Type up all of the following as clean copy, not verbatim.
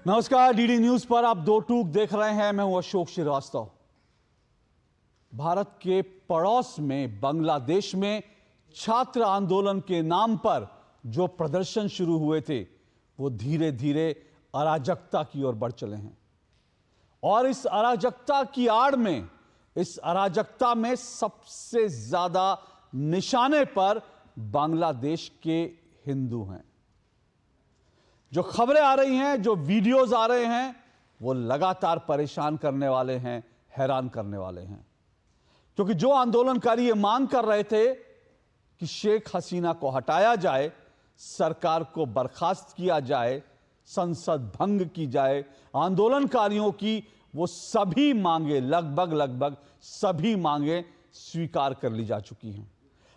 नमस्कार, DD news पर आप दो टूक देख रहे हैं। मैं हूं अशोक श्रीवास्तव। भारत के पड़ोस में बांग्लादेश में छात्र आंदोलन के नाम पर जो प्रदर्शन शुरू हुए थे वो धीरे धीरे अराजकता की ओर बढ़ चले हैं। और इस अराजकता की आड़ में, इस अराजकता में सबसे ज्यादा निशाने पर बांग्लादेश के हिंदू हैं। जो खबरें आ रही हैं, जो वीडियोस आ रहे हैं, वो लगातार परेशान करने वाले हैं, हैरान करने वाले हैं। क्योंकि जो आंदोलनकारी ये मांग कर रहे थे कि शेख हसीना को हटाया जाए, सरकार को बर्खास्त किया जाए, संसद भंग की जाए, आंदोलनकारियों की वो सभी मांगे, लगभग सभी मांगे स्वीकार कर ली जा चुकी हैं।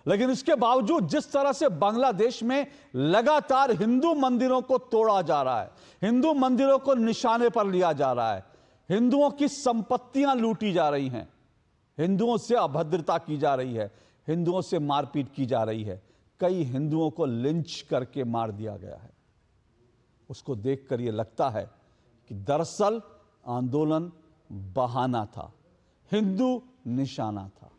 लेकिन इसके बावजूद जिस तरह से बांग्लादेश में लगातार हिंदू मंदिरों को तोड़ा जा रहा है, हिंदू मंदिरों को निशाने पर लिया जा रहा है, हिंदुओं की संपत्तियां लूटी जा रही हैं, हिंदुओं से अभद्रता की जा रही है, हिंदुओं से मारपीट की जा रही है, कई हिंदुओं को लिंच करके मार दिया गया है, उसको देखकर यह लगता है कि दरअसल आंदोलन बहाना था, हिंदू निशाना था।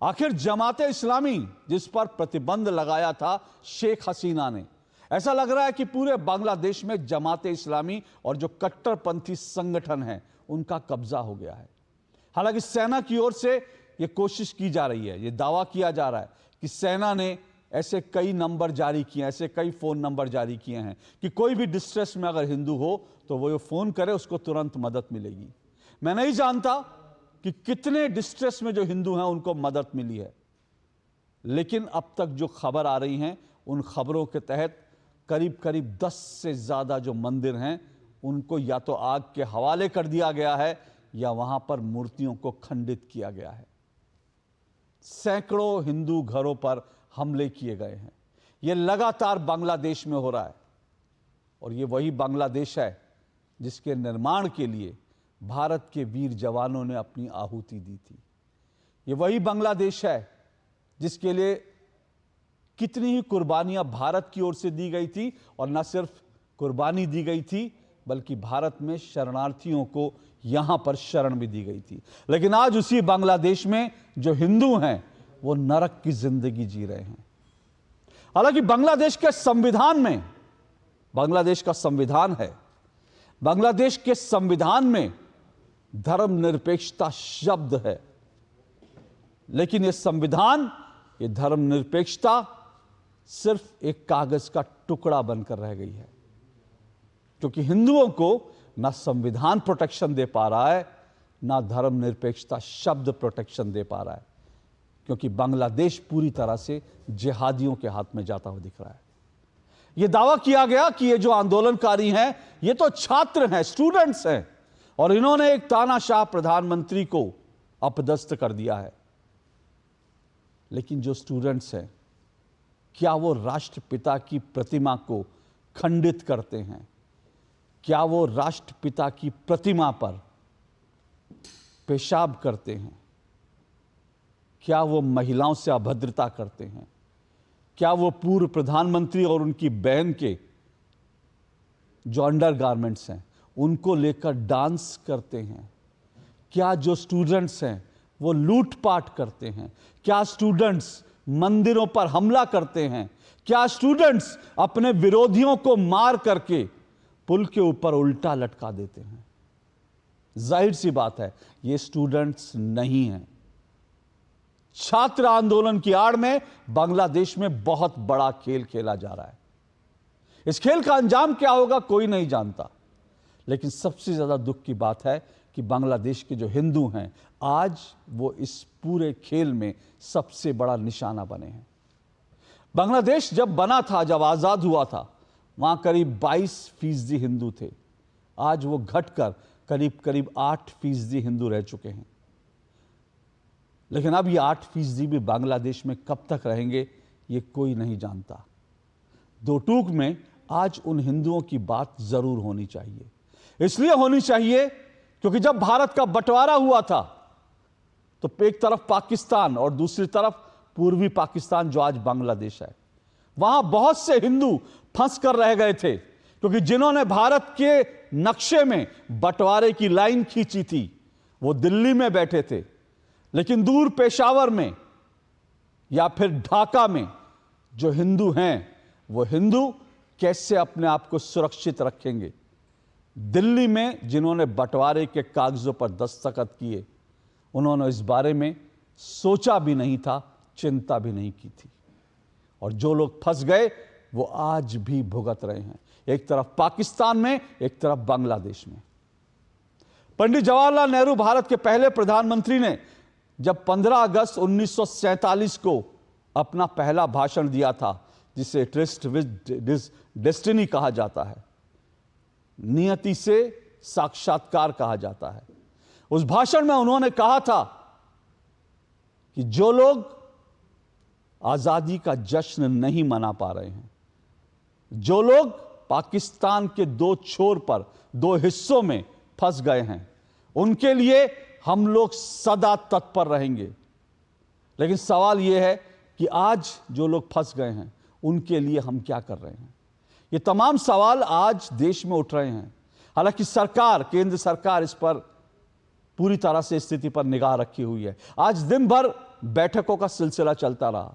आखिर जमाते इस्लामी जिस पर प्रतिबंध लगाया था शेख हसीना ने, ऐसा लग रहा है कि पूरे बांग्लादेश में जमाते इस्लामी और जो कट्टरपंथी संगठन है उनका कब्जा हो गया है। हालांकि सेना की ओर से यह कोशिश की जा रही है, यह दावा किया जा रहा है कि सेना ने ऐसे कई नंबर जारी किए, ऐसे कई फोन नंबर जारी किए हैं कि कोई भी डिस्ट्रेस में अगर हिंदू हो तो वो फोन करे, उसको तुरंत मदद मिलेगी। मैं नहीं जानता कि कितने डिस्ट्रेस में जो हिंदू हैं उनको मदद मिली है, लेकिन अब तक जो खबर आ रही हैं उन खबरों के तहत करीब 10 से ज्यादा जो मंदिर हैं उनको या तो आग के हवाले कर दिया गया है या वहां पर मूर्तियों को खंडित किया गया है। सैकड़ों हिंदू घरों पर हमले किए गए हैं। यह लगातार बांग्लादेश में हो रहा है और यह वही बांग्लादेश है जिसके निर्माण के लिए भारत के वीर जवानों ने अपनी आहुति दी थी। ये वही बांग्लादेश है जिसके लिए कितनी ही कुर्बानियां भारत की ओर से दी गई थी, और न सिर्फ कुर्बानी दी गई थी बल्कि भारत में शरणार्थियों को यहां पर शरण भी दी गई थी। लेकिन आज उसी बांग्लादेश में जो हिंदू हैं वो नरक की जिंदगी जी रहे हैं। हालांकि बांग्लादेश के संविधान में, बांग्लादेश का संविधान है, बांग्लादेश के संविधान में धर्मनिरपेक्षता शब्द है, लेकिन यह संविधान, यह धर्मनिरपेक्षता सिर्फ एक कागज का टुकड़ा बनकर रह गई है। क्योंकि हिंदुओं को ना संविधान प्रोटेक्शन दे पा रहा है, ना धर्मनिरपेक्षता शब्द प्रोटेक्शन दे पा रहा है, क्योंकि बांग्लादेश पूरी तरह से जिहादियों के हाथ में जाता हुआ दिख रहा है। यह दावा किया गया कि ये जो आंदोलनकारी हैं ये तो छात्र हैं, स्टूडेंट्स हैं, और इन्होंने एक तानाशाह प्रधानमंत्री को अपदस्थ कर दिया है। लेकिन जो स्टूडेंट्स हैं, क्या वो राष्ट्रपिता की प्रतिमा को खंडित करते हैं? क्या वो राष्ट्रपिता की प्रतिमा पर पेशाब करते हैं? क्या वो महिलाओं से अभद्रता करते हैं? क्या वो पूर्व प्रधानमंत्री और उनकी बहन के जो अंडरगारमेंट्स हैं उनको लेकर डांस करते हैं? क्या जो स्टूडेंट्स हैं वो लूटपाट करते हैं? क्या स्टूडेंट्स मंदिरों पर हमला करते हैं? क्या स्टूडेंट्स अपने विरोधियों को मार करके पुल के ऊपर उल्टा लटका देते हैं? जाहिर सी बात है ये स्टूडेंट्स नहीं हैं। छात्र आंदोलन की आड़ में बांग्लादेश में बहुत बड़ा खेल खेला जा रहा है। इस खेल का अंजाम क्या होगा कोई नहीं जानता, लेकिन सबसे ज्यादा दुख की बात है कि बांग्लादेश के जो हिंदू हैं आज वो इस पूरे खेल में सबसे बड़ा निशाना बने हैं। बांग्लादेश जब बना था, जब आजाद हुआ था, वहां करीब 22% हिंदू थे। आज वो घटकर करीब 8% हिंदू रह चुके हैं। लेकिन अब ये 8% भी बांग्लादेश में कब तक रहेंगे ये कोई नहीं जानता। दो टूक में आज उन हिंदुओं की बात जरूर होनी चाहिए। इसलिए होनी चाहिए क्योंकि जब भारत का बंटवारा हुआ था तो एक तरफ पाकिस्तान और दूसरी तरफ पूर्वी पाकिस्तान जो आज बांग्लादेश है, वहां बहुत से हिंदू फंस कर रह गए थे क्योंकि जिन्होंने भारत के नक्शे में बंटवारे की लाइन खींची थी वो दिल्ली में बैठे थे, लेकिन दूर पेशावर में या फिर ढाका में जो हिंदू हैं, वो हिंदू कैसे अपने आप को सुरक्षित रखेंगे। दिल्ली में जिन्होंने बंटवारे के कागजों पर दस्तखत किए, उन्होंने इस बारे में सोचा भी नहीं था, चिंता भी नहीं की थी। और जो लोग फंस गए वो आज भी भुगत रहे हैं, एक तरफ पाकिस्तान में, एक तरफ बांग्लादेश में। पंडित जवाहरलाल नेहरू भारत के पहले प्रधानमंत्री ने जब 15 अगस्त 1947 को अपना पहला भाषण दिया था, जिसे ट्रस्ट विद डेस्टिनी कहा जाता है, नियति से साक्षात्कार कहा जाता है, उस भाषण में उन्होंने कहा था कि जो लोग आजादी का जश्न नहीं मना पा रहे हैं, जो लोग पाकिस्तान के दो छोर पर, दो हिस्सों में फंस गए हैं, उनके लिए हम लोग सदा तत्पर रहेंगे। लेकिन सवाल यह है कि आज जो लोग फंस गए हैं उनके लिए हम क्या कर रहे हैं। ये तमाम सवाल आज देश में उठ रहे हैं। हालांकि सरकार, केंद्र सरकार इस पर पूरी तरह से स्थिति पर निगाह रखी हुई है। आज दिन भर बैठकों का सिलसिला चलता रहा।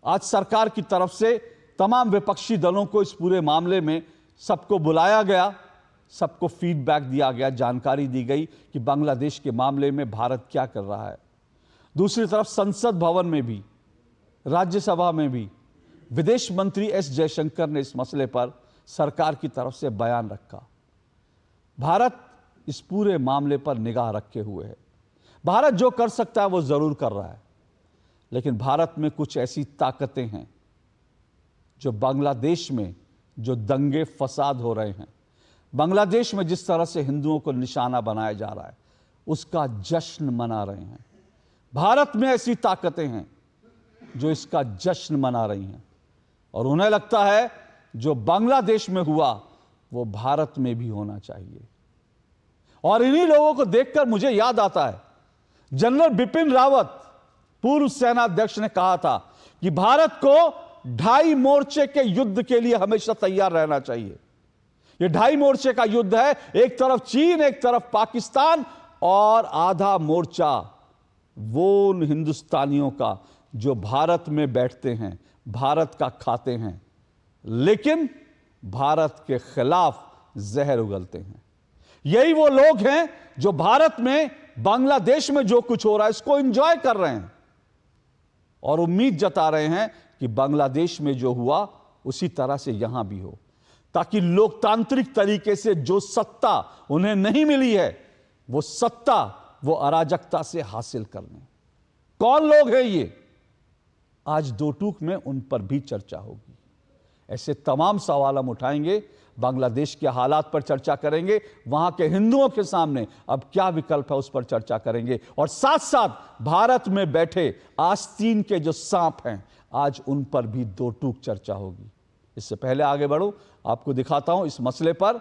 आज सरकार की तरफ से तमाम विपक्षी दलों को इस पूरे मामले में सबको बुलाया गया, सबको फीडबैक दिया गया, जानकारी दी गई कि बांग्लादेश के मामले में भारत क्या कर रहा है। दूसरी तरफ संसद भवन में भी, राज्यसभा में भी विदेश मंत्री एस जयशंकर ने इस मसले पर सरकार की तरफ से बयान रखा। भारत इस पूरे मामले पर निगाह रखे हुए है। भारत जो कर सकता है वो जरूर कर रहा है, लेकिन भारत में कुछ ऐसी ताकतें हैं जो बांग्लादेश में जो दंगे फसाद हो रहे हैं, बांग्लादेश में जिस तरह से हिंदुओं को निशाना बनाया जा रहा है, उसका जश्न मना रहे हैं। भारत में ऐसी ताकतें हैं जो इसका जश्न मना रही हैं, और उन्हें लगता है जो बांग्लादेश में हुआ वो भारत में भी होना चाहिए। और इन्हीं लोगों को देखकर मुझे याद आता है, जनरल बिपिन रावत, पूर्व सेनाध्यक्ष, ने कहा था कि भारत को 2.5 मोर्चे के युद्ध के लिए हमेशा तैयार रहना चाहिए। ये 2.5 मोर्चे का युद्ध है, एक तरफ चीन, एक तरफ पाकिस्तान, और आधा मोर्चा वो उन हिंदुस्तानियों का जो भारत में बैठते हैं, भारत का खाते हैं, लेकिन भारत के खिलाफ जहर उगलते हैं। यही वो लोग हैं जो भारत में, बांग्लादेश में जो कुछ हो रहा है इसको एंजॉय कर रहे हैं और उम्मीद जता रहे हैं कि बांग्लादेश में जो हुआ उसी तरह से यहां भी हो, ताकि लोकतांत्रिक तरीके से जो सत्ता उन्हें नहीं मिली है वो सत्ता वो अराजकता से हासिल कर लें। कौन लोग हैं ये? आज दो टूक में उन पर भी चर्चा होगी। ऐसे तमाम सवाल हम उठाएंगे, बांग्लादेश के हालात पर चर्चा करेंगे, वहां के हिंदुओं के सामने अब क्या विकल्प है उस पर चर्चा करेंगे, और साथ साथ भारत में बैठे आस्तीन के जो सांप हैं आज उन पर भी दो टूक चर्चा होगी। इससे पहले आगे बढ़ूं, आपको दिखाता हूं इस मसले पर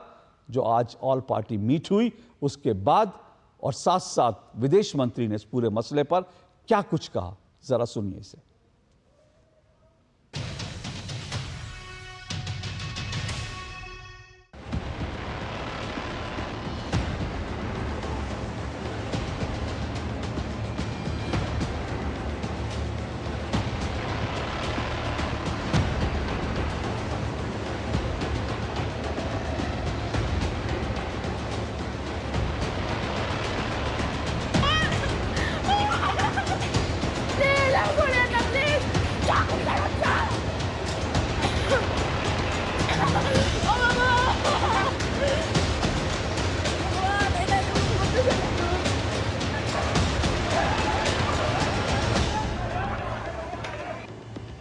जो आज ऑल पार्टी मीट हुई उसके बाद, और साथ साथ विदेश मंत्री ने इस पूरे मसले पर क्या कुछ कहा, जरा सुनिए इसे।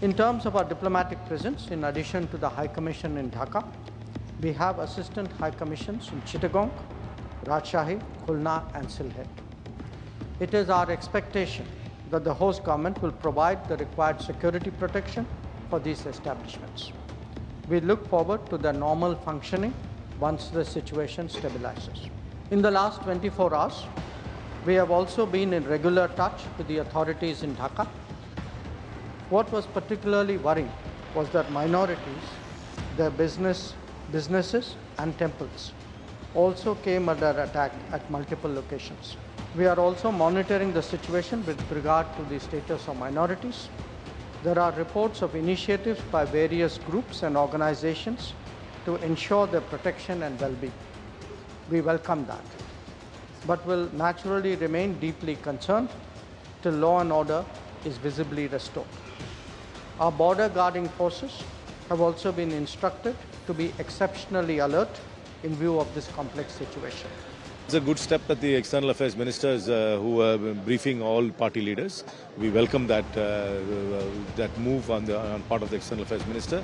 In terms of our diplomatic presence, in addition to the High Commission in Dhaka, we have Assistant High Commissions in Chittagong, Rajshahi, Khulna and Sylhet. It is our expectation that the host government will provide the required security protection for these establishments. We look forward to their normal functioning once the situation stabilizes. In the last 24 hours, we have also been in regular touch with the authorities in Dhaka. What was particularly worrying was that minorities, their business, businesses and temples also came under attack at multiple locations. We are also monitoring the situation with regard to the status of minorities. There are reports of initiatives by various groups and organizations to ensure their protection and well-being. We welcome that, but will naturally remain deeply concerned till law and order is visibly restored. Our border guarding forces have also been instructed to be exceptionally alert in view of this complex situation. It's a good step that the External Affairs Ministers who are briefing all party leaders. We welcome that move on part of the External Affairs Minister.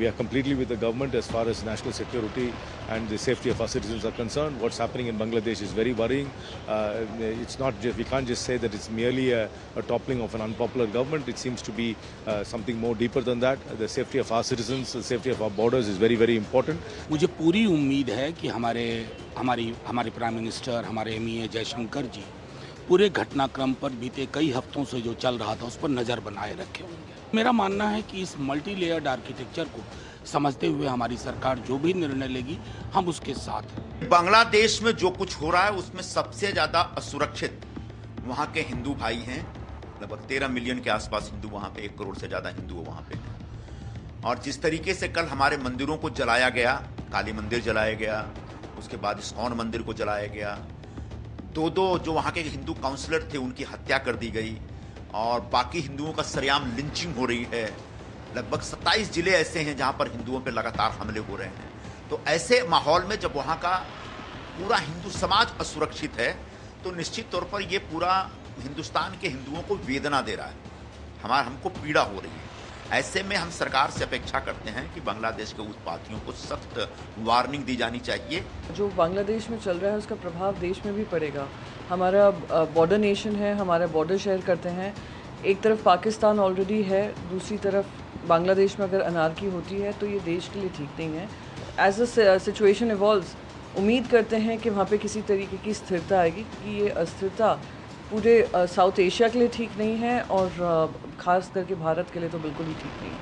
We are completely with the government as far as national security and the safety of our citizens are concerned. What's happening in Bangladesh is very worrying. It's not just, we can't just say that it's merely a toppling of an unpopular government. It seems to be something more deeper than that. The safety of our citizens, the safety of our borders is very, very important. मुझे पूरी उम्मीद है कि हमारे prime minister, हमारे MEA Jaishankar जी पूरे घटनाक्रम पर बीते कई हफ्तों से जो चल रहा था उस पर नज़र बनाए रखे होंगे। मेरा मानना है कि इस मल्टी लेयर्ड आर्किटेक्चर को समझते हुए हमारी सरकार जो भी निर्णय लेगी हम उसके साथ हैं। बांग्लादेश में जो कुछ हो रहा है उसमें सबसे ज़्यादा असुरक्षित वहाँ के हिंदू भाई हैं। लगभग 13 मिलियन के आसपास हिंदू वहाँ पे, 1 करोड़ से ज़्यादा हिंदू वहाँ पे हैं। और जिस तरीके से कल हमारे मंदिरों को जलाया गया, काली मंदिर जलाया गया, उसके बाद इस्कॉन मंदिर को जलाया गया, दो जो वहाँ के हिंदू काउंसलर थे उनकी हत्या कर दी गई और बाकी हिंदुओं का सरेआम लिंचिंग हो रही है। लगभग 27 जिले ऐसे हैं जहाँ पर हिंदुओं पर लगातार हमले हो रहे हैं। तो ऐसे माहौल में जब वहाँ का पूरा हिंदू समाज असुरक्षित है तो निश्चित तौर पर ये पूरा हिंदुस्तान के हिंदुओं को वेदना दे रहा है, हमको पीड़ा हो रही है। ऐसे में हम सरकार से अपेक्षा करते हैं कि बांग्लादेश के उत्पातियों को सख्त वार्निंग दी जानी चाहिए। जो बांग्लादेश में चल रहा है उसका प्रभाव देश में भी पड़ेगा। हमारा बॉर्डर नेशन है, हमारा बॉर्डर शेयर करते हैं। एक तरफ पाकिस्तान ऑलरेडी है, दूसरी तरफ बांग्लादेश में अगर अनारकी होती है तो ये देश के लिए ठीक नहीं है। एज अ सिचुएशन इवॉल्व्स, उम्मीद करते हैं कि वहाँ पे किसी तरीके की स्थिरता आएगी, क्योंकि ये अस्थिरता पूरे साउथ एशिया के लिए ठीक नहीं है और ख़ास करके भारत के लिए तो बिल्कुल ही ठीक नहीं है।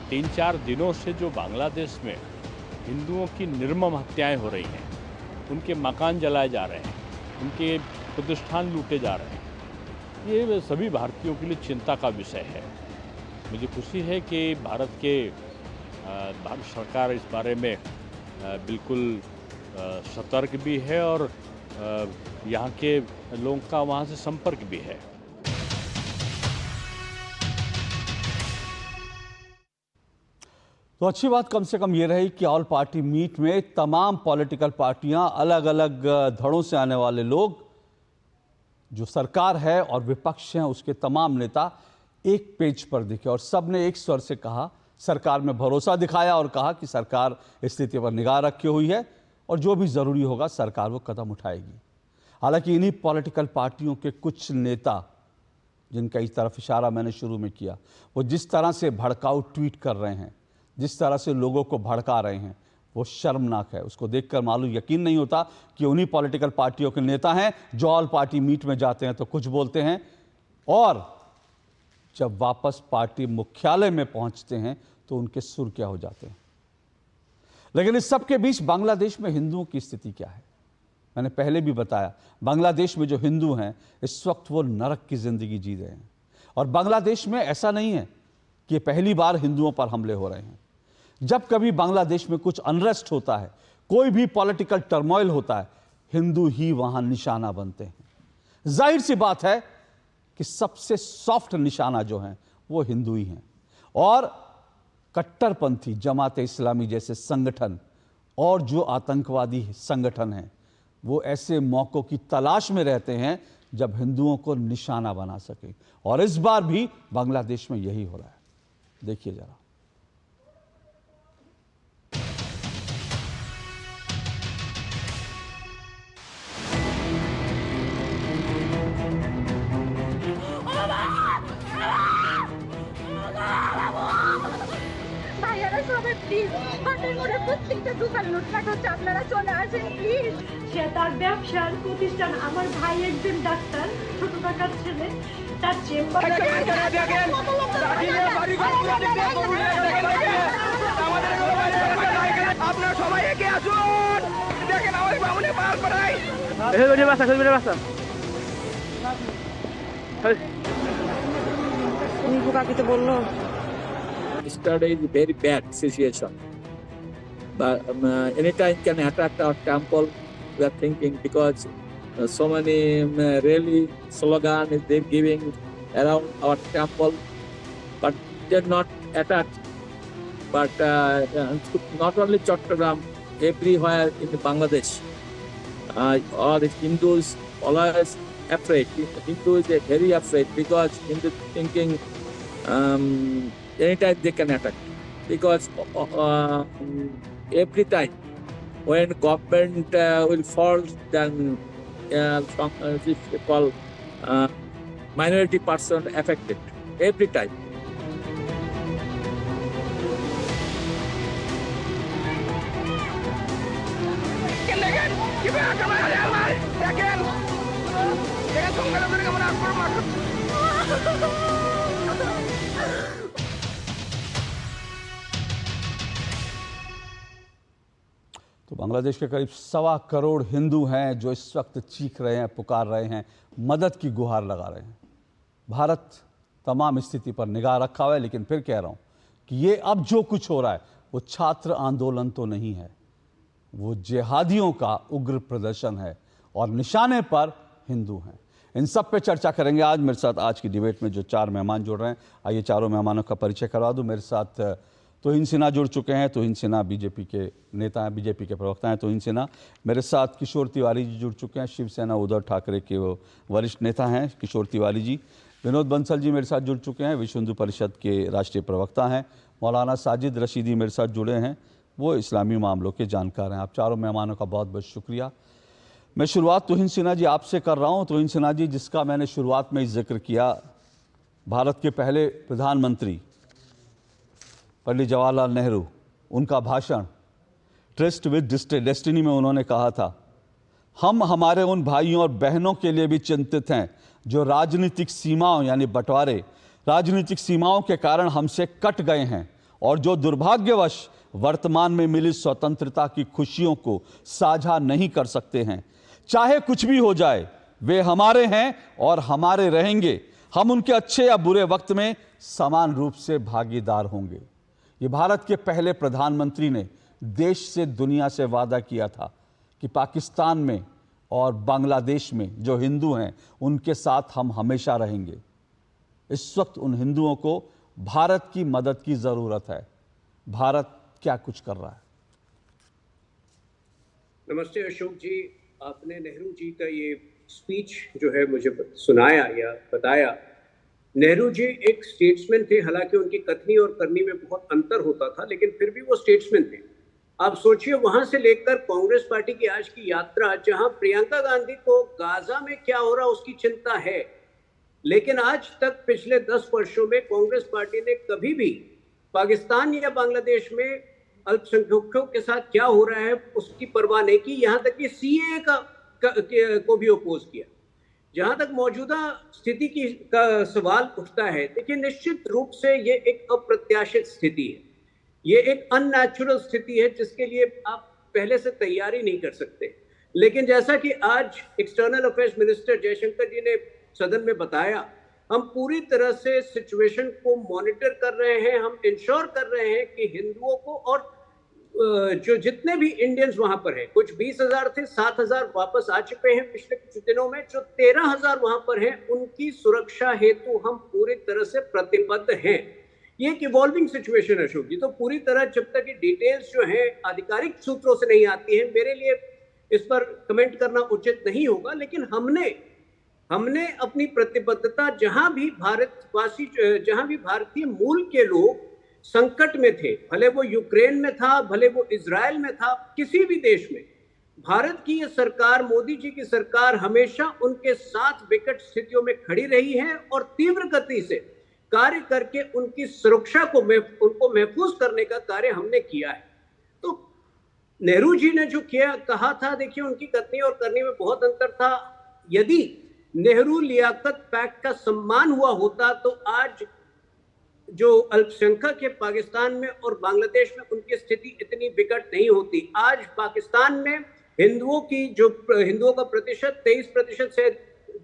3-4 दिनों से जो बांग्लादेश में हिंदुओं की निर्मम हत्याएं हो रही हैं, उनके मकान जलाए जा रहे हैं, उनके प्रतिष्ठान लूटे जा रहे हैं, ये सभी भारतीयों के लिए चिंता का विषय है। मुझे खुशी है कि भारत सरकार इस बारे में बिल्कुल सतर्क भी है और यहाँ के लोगों का वहाँ से संपर्क भी है। तो अच्छी बात कम से कम ये रही कि ऑल पार्टी मीट में तमाम पॉलिटिकल पार्टियां, अलग अलग धड़ों से आने वाले लोग, जो सरकार है और विपक्ष हैं उसके तमाम नेता एक पेज पर दिखे और सबने एक स्वर से कहा, सरकार में भरोसा दिखाया और कहा कि सरकार स्थिति पर निगाह रखी हुई है और जो भी ज़रूरी होगा सरकार वो कदम उठाएगी। हालांकि इन्हीं पॉलिटिकल पार्टियों के कुछ नेता, जिनका इस तरफ इशारा मैंने शुरू में किया, वो जिस तरह से भड़काऊ ट्वीट कर रहे हैं, जिस तरह से लोगों को भड़का रहे हैं, वो शर्मनाक है। उसको देखकर मालूम यकीन नहीं होता कि उन्हीं पॉलिटिकल पार्टियों के नेता हैं जो ऑल पार्टी मीट में जाते हैं तो कुछ बोलते हैं और जब वापस पार्टी मुख्यालय में पहुंचते हैं तो उनके सुर क्या हो जाते हैं। लेकिन इस सब के बीच बांग्लादेश में हिंदुओं की स्थिति क्या है? मैंने पहले भी बताया, बांग्लादेश में जो हिंदू हैं इस वक्त वो नरक की जिंदगी जी रहे हैं। और बांग्लादेश में ऐसा नहीं है कि पहली बार हिंदुओं पर हमले हो रहे हैं। जब कभी बांग्लादेश में कुछ अनरेस्ट होता है, कोई भी पॉलिटिकल टर्मोइल होता है, हिंदू ही वहां निशाना बनते हैं। जाहिर सी बात है कि सबसे सॉफ्ट निशाना जो है वो हिंदू ही हैं। और कट्टरपंथी जमात इस्लामी जैसे संगठन और जो आतंकवादी संगठन हैं वो ऐसे मौकों की तलाश में रहते हैं जब हिंदुओं को निशाना बना सके। और इस बार भी बांग्लादेश में यही हो रहा है। देखिए जरा। প্রত্যেকটা দোকান লুটপাট হচ্ছে, আপনারা চলে আসেন প্লিজ। সে তার ব্যবসার প্রতিষ্ঠান, আমার ভাই একজন ডাক্তার, ছোট টাকার ছেলে, তার চেম্বার আপনারা সবাই এগিয়ে আসুন, দেখেন আমাদের বামুনে পার পড়াই। Yesterday is a very bad situation. But anytime can attack our temple, we are thinking, because so many really slogan is they're giving around our temple, but they're not attacked. But not only Chattogram, everywhere in Bangladesh, all the Hindus always afraid. Hindus are very afraid because Hindus thinking anytime they can attack. Because every time when government will fall, then this call minority person affected every time. দেখেন কিভাবে আক্রমণ হলে আমার, দেখেন দেখেন সংখ্যালঘুদের কেমন আক্রমণ। तो बांग्लादेश के करीब 1.25 करोड़ हिंदू हैं जो इस वक्त चीख रहे हैं, पुकार रहे हैं, मदद की गुहार लगा रहे हैं। भारत तमाम स्थिति पर निगाह रखा हुआ है, लेकिन फिर कह रहा हूं कि ये अब जो कुछ हो रहा है वो छात्र आंदोलन तो नहीं है, वो जिहादियों का उग्र प्रदर्शन है और निशाने पर हिंदू हैं। इन सब पे चर्चा करेंगे आज। मेरे साथ आज की डिबेट में जो 4 मेहमान जुड़ रहे हैं, आइए चारों मेहमानों का परिचय करवा दूं। मेरे साथ तोहिन सिन्हा जुड़ चुके हैं। तोहिन सिन्हा बीजेपी के नेता हैं, बीजेपी के प्रवक्ता हैं तोहिन सिन्हा। मेरे साथ किशोर तिवारी जी जुड़ चुके हैं, शिवसेना उद्धव ठाकरे के वो वरिष्ठ नेता हैं किशोर तिवारी जी। विनोद बंसल जी मेरे साथ जुड़ चुके हैं, विश्व हिंदू परिषद के राष्ट्रीय प्रवक्ता हैं। मौलाना साजिद रशीदी मेरे साथ जुड़े हैं, वो इस्लामी मामलों के जानकार हैं। आप चारों मेहमानों का बहुत बहुत शुक्रिया। मैं शुरुआत तोहिन सिन्हा जी आपसे कर रहा हूँ। तोहिन सिन्हा जी, जिसका मैंने शुरुआत में ही जिक्र किया, भारत के पहले प्रधानमंत्री पंडित जवाहरलाल नेहरू, उनका भाषण ट्रस्ट विद डेस्टिनी में उन्होंने कहा था, हम हमारे उन भाइयों और बहनों के लिए भी चिंतित हैं जो राजनीतिक सीमाओं यानी बंटवारे, राजनीतिक सीमाओं के कारण हमसे कट गए हैं और जो दुर्भाग्यवश वर्तमान में मिली स्वतंत्रता की खुशियों को साझा नहीं कर सकते हैं। चाहे कुछ भी हो जाए, वे हमारे हैं और हमारे रहेंगे। हम उनके अच्छे या बुरे वक्त में समान रूप से भागीदार होंगे। ये भारत के पहले प्रधानमंत्री ने देश से, दुनिया से वादा किया था कि पाकिस्तान में और बांग्लादेश में जो हिंदू हैं उनके साथ हम हमेशा रहेंगे। इस वक्त उन हिंदुओं को भारत की मदद की ज़रूरत है। भारत क्या कुछ कर रहा है? नमस्ते अशोक जी, आपने नेहरू जी का ये स्पीच जो है मुझे सुनाया या बताया। नेहरू जी एक स्टेट्समैन थे, हालांकि उनकी कथनी और करनी में बहुत अंतर होता था, लेकिन फिर भी वो स्टेट्समैन थे। आप सोचिए, वहां से लेकर कांग्रेस पार्टी की आज की यात्रा, जहां प्रियंका गांधी को गाजा में क्या हो रहा उसकी चिंता है, लेकिन आज तक पिछले 10 वर्षों में कांग्रेस पार्टी ने कभी भी पाकिस्तान या बांग्लादेश में अल्पसंख्यकों के साथ क्या हो रहा है उसकी परवाह नहीं की। यहां तक कि सीएए को भी अपोज किया। जहां तक मौजूदा स्थिति का सवाल उठता है, देखिए निश्चित रूप से ये एक अप्रत्याशित स्थिति है, ये एक अननेचुरल स्थिति है जिसके लिए आप पहले से तैयारी नहीं कर सकते। लेकिन जैसा कि आज एक्सटर्नल अफेयर्स मिनिस्टर जयशंकर जी ने सदन में बताया, हम पूरी तरह से सिचुएशन को मॉनिटर कर रहे हैं। हम इंश्योर कर रहे हैं कि हिंदुओं को और जो जितने भी इंडियंस वहां पर हैं, कुछ 20,000 थे, 7,000 वापस आ चुके हैं पिछले कुछ दिनों में, जो 13,000 वहां पर हैं, उनकी सुरक्षा हेतु हम पूरी तरह से प्रतिबद्ध हैं। ये एक इवॉल्विंग सिचुएशन है अशोक जी, तो पूरी तरह जब तक ये डिटेल्स जो हैं आधिकारिक सूत्रों से नहीं आती हैं, मेरे लिए इस पर कमेंट करना उचित नहीं होगा। लेकिन हमने अपनी प्रतिबद्धता, जहां भी भारतवासी, जहां भी भारतीय मूल के लोग संकट में थे, भले वो यूक्रेन में था, भले वो इजराइल में था, किसी भी देश में, भारत की ये सरकार, मोदी जी की सरकार हमेशा उनके साथ विकट स्थितियों में खड़ी रही है और तीव्र गति से कार्य करके उनकी सुरक्षा को, उनको महफूज करने का कार्य हमने किया है। तो नेहरू जी ने जो कहा था, देखिए उनकी कथनी और करनी में बहुत अंतर था। यदि नेहरू लियाकत पैक्ट का सम्मान हुआ होता तो आज जो अल्पसंख्यक है पाकिस्तान में और बांग्लादेश में, उनकी स्थिति इतनी विकट नहीं होती। आज पाकिस्तान में हिंदुओं का प्रतिशत 23% से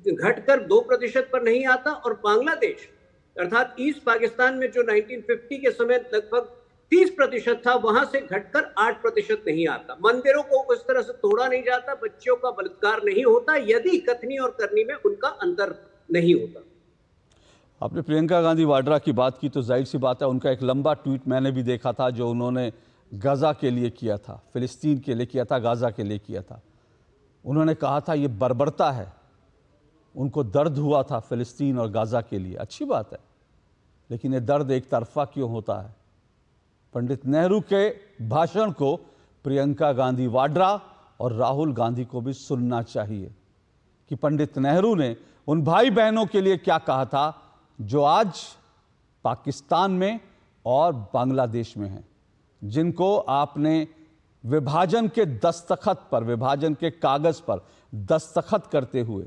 घटकर 2% पर नहीं आता, और बांग्लादेश अर्थात ईस्ट पाकिस्तान में जो 1950 के समय लगभग 30% था, वहां से घटकर 8% नहीं आता। मंदिरों को उस तरह से तोड़ा नहीं जाता, बच्चियों का बलात्कार नहीं होता, यदि कथनी और करनी में उनका अंतर नहीं होता। आपने प्रियंका गांधी वाड्रा की बात की तो जाहिर सी बात है, उनका एक लंबा ट्वीट मैंने भी देखा था जो उन्होंने गाज़ा के लिए किया था, फिलिस्तीन के लिए किया था, गाज़ा के लिए किया था। उन्होंने कहा था ये बर्बरता है, उनको दर्द हुआ था फिलिस्तीन और गाज़ा के लिए। अच्छी बात है, लेकिन ये दर्द एक तरफा क्यों होता है? पंडित नेहरू के भाषण को प्रियंका गांधी वाड्रा और राहुल गांधी को भी सुनना चाहिए कि पंडित नेहरू ने उन भाई बहनों के लिए क्या कहा था जो आज पाकिस्तान में और बांग्लादेश में हैं, जिनको आपने विभाजन के दस्तखत पर, विभाजन के कागज पर दस्तखत करते हुए,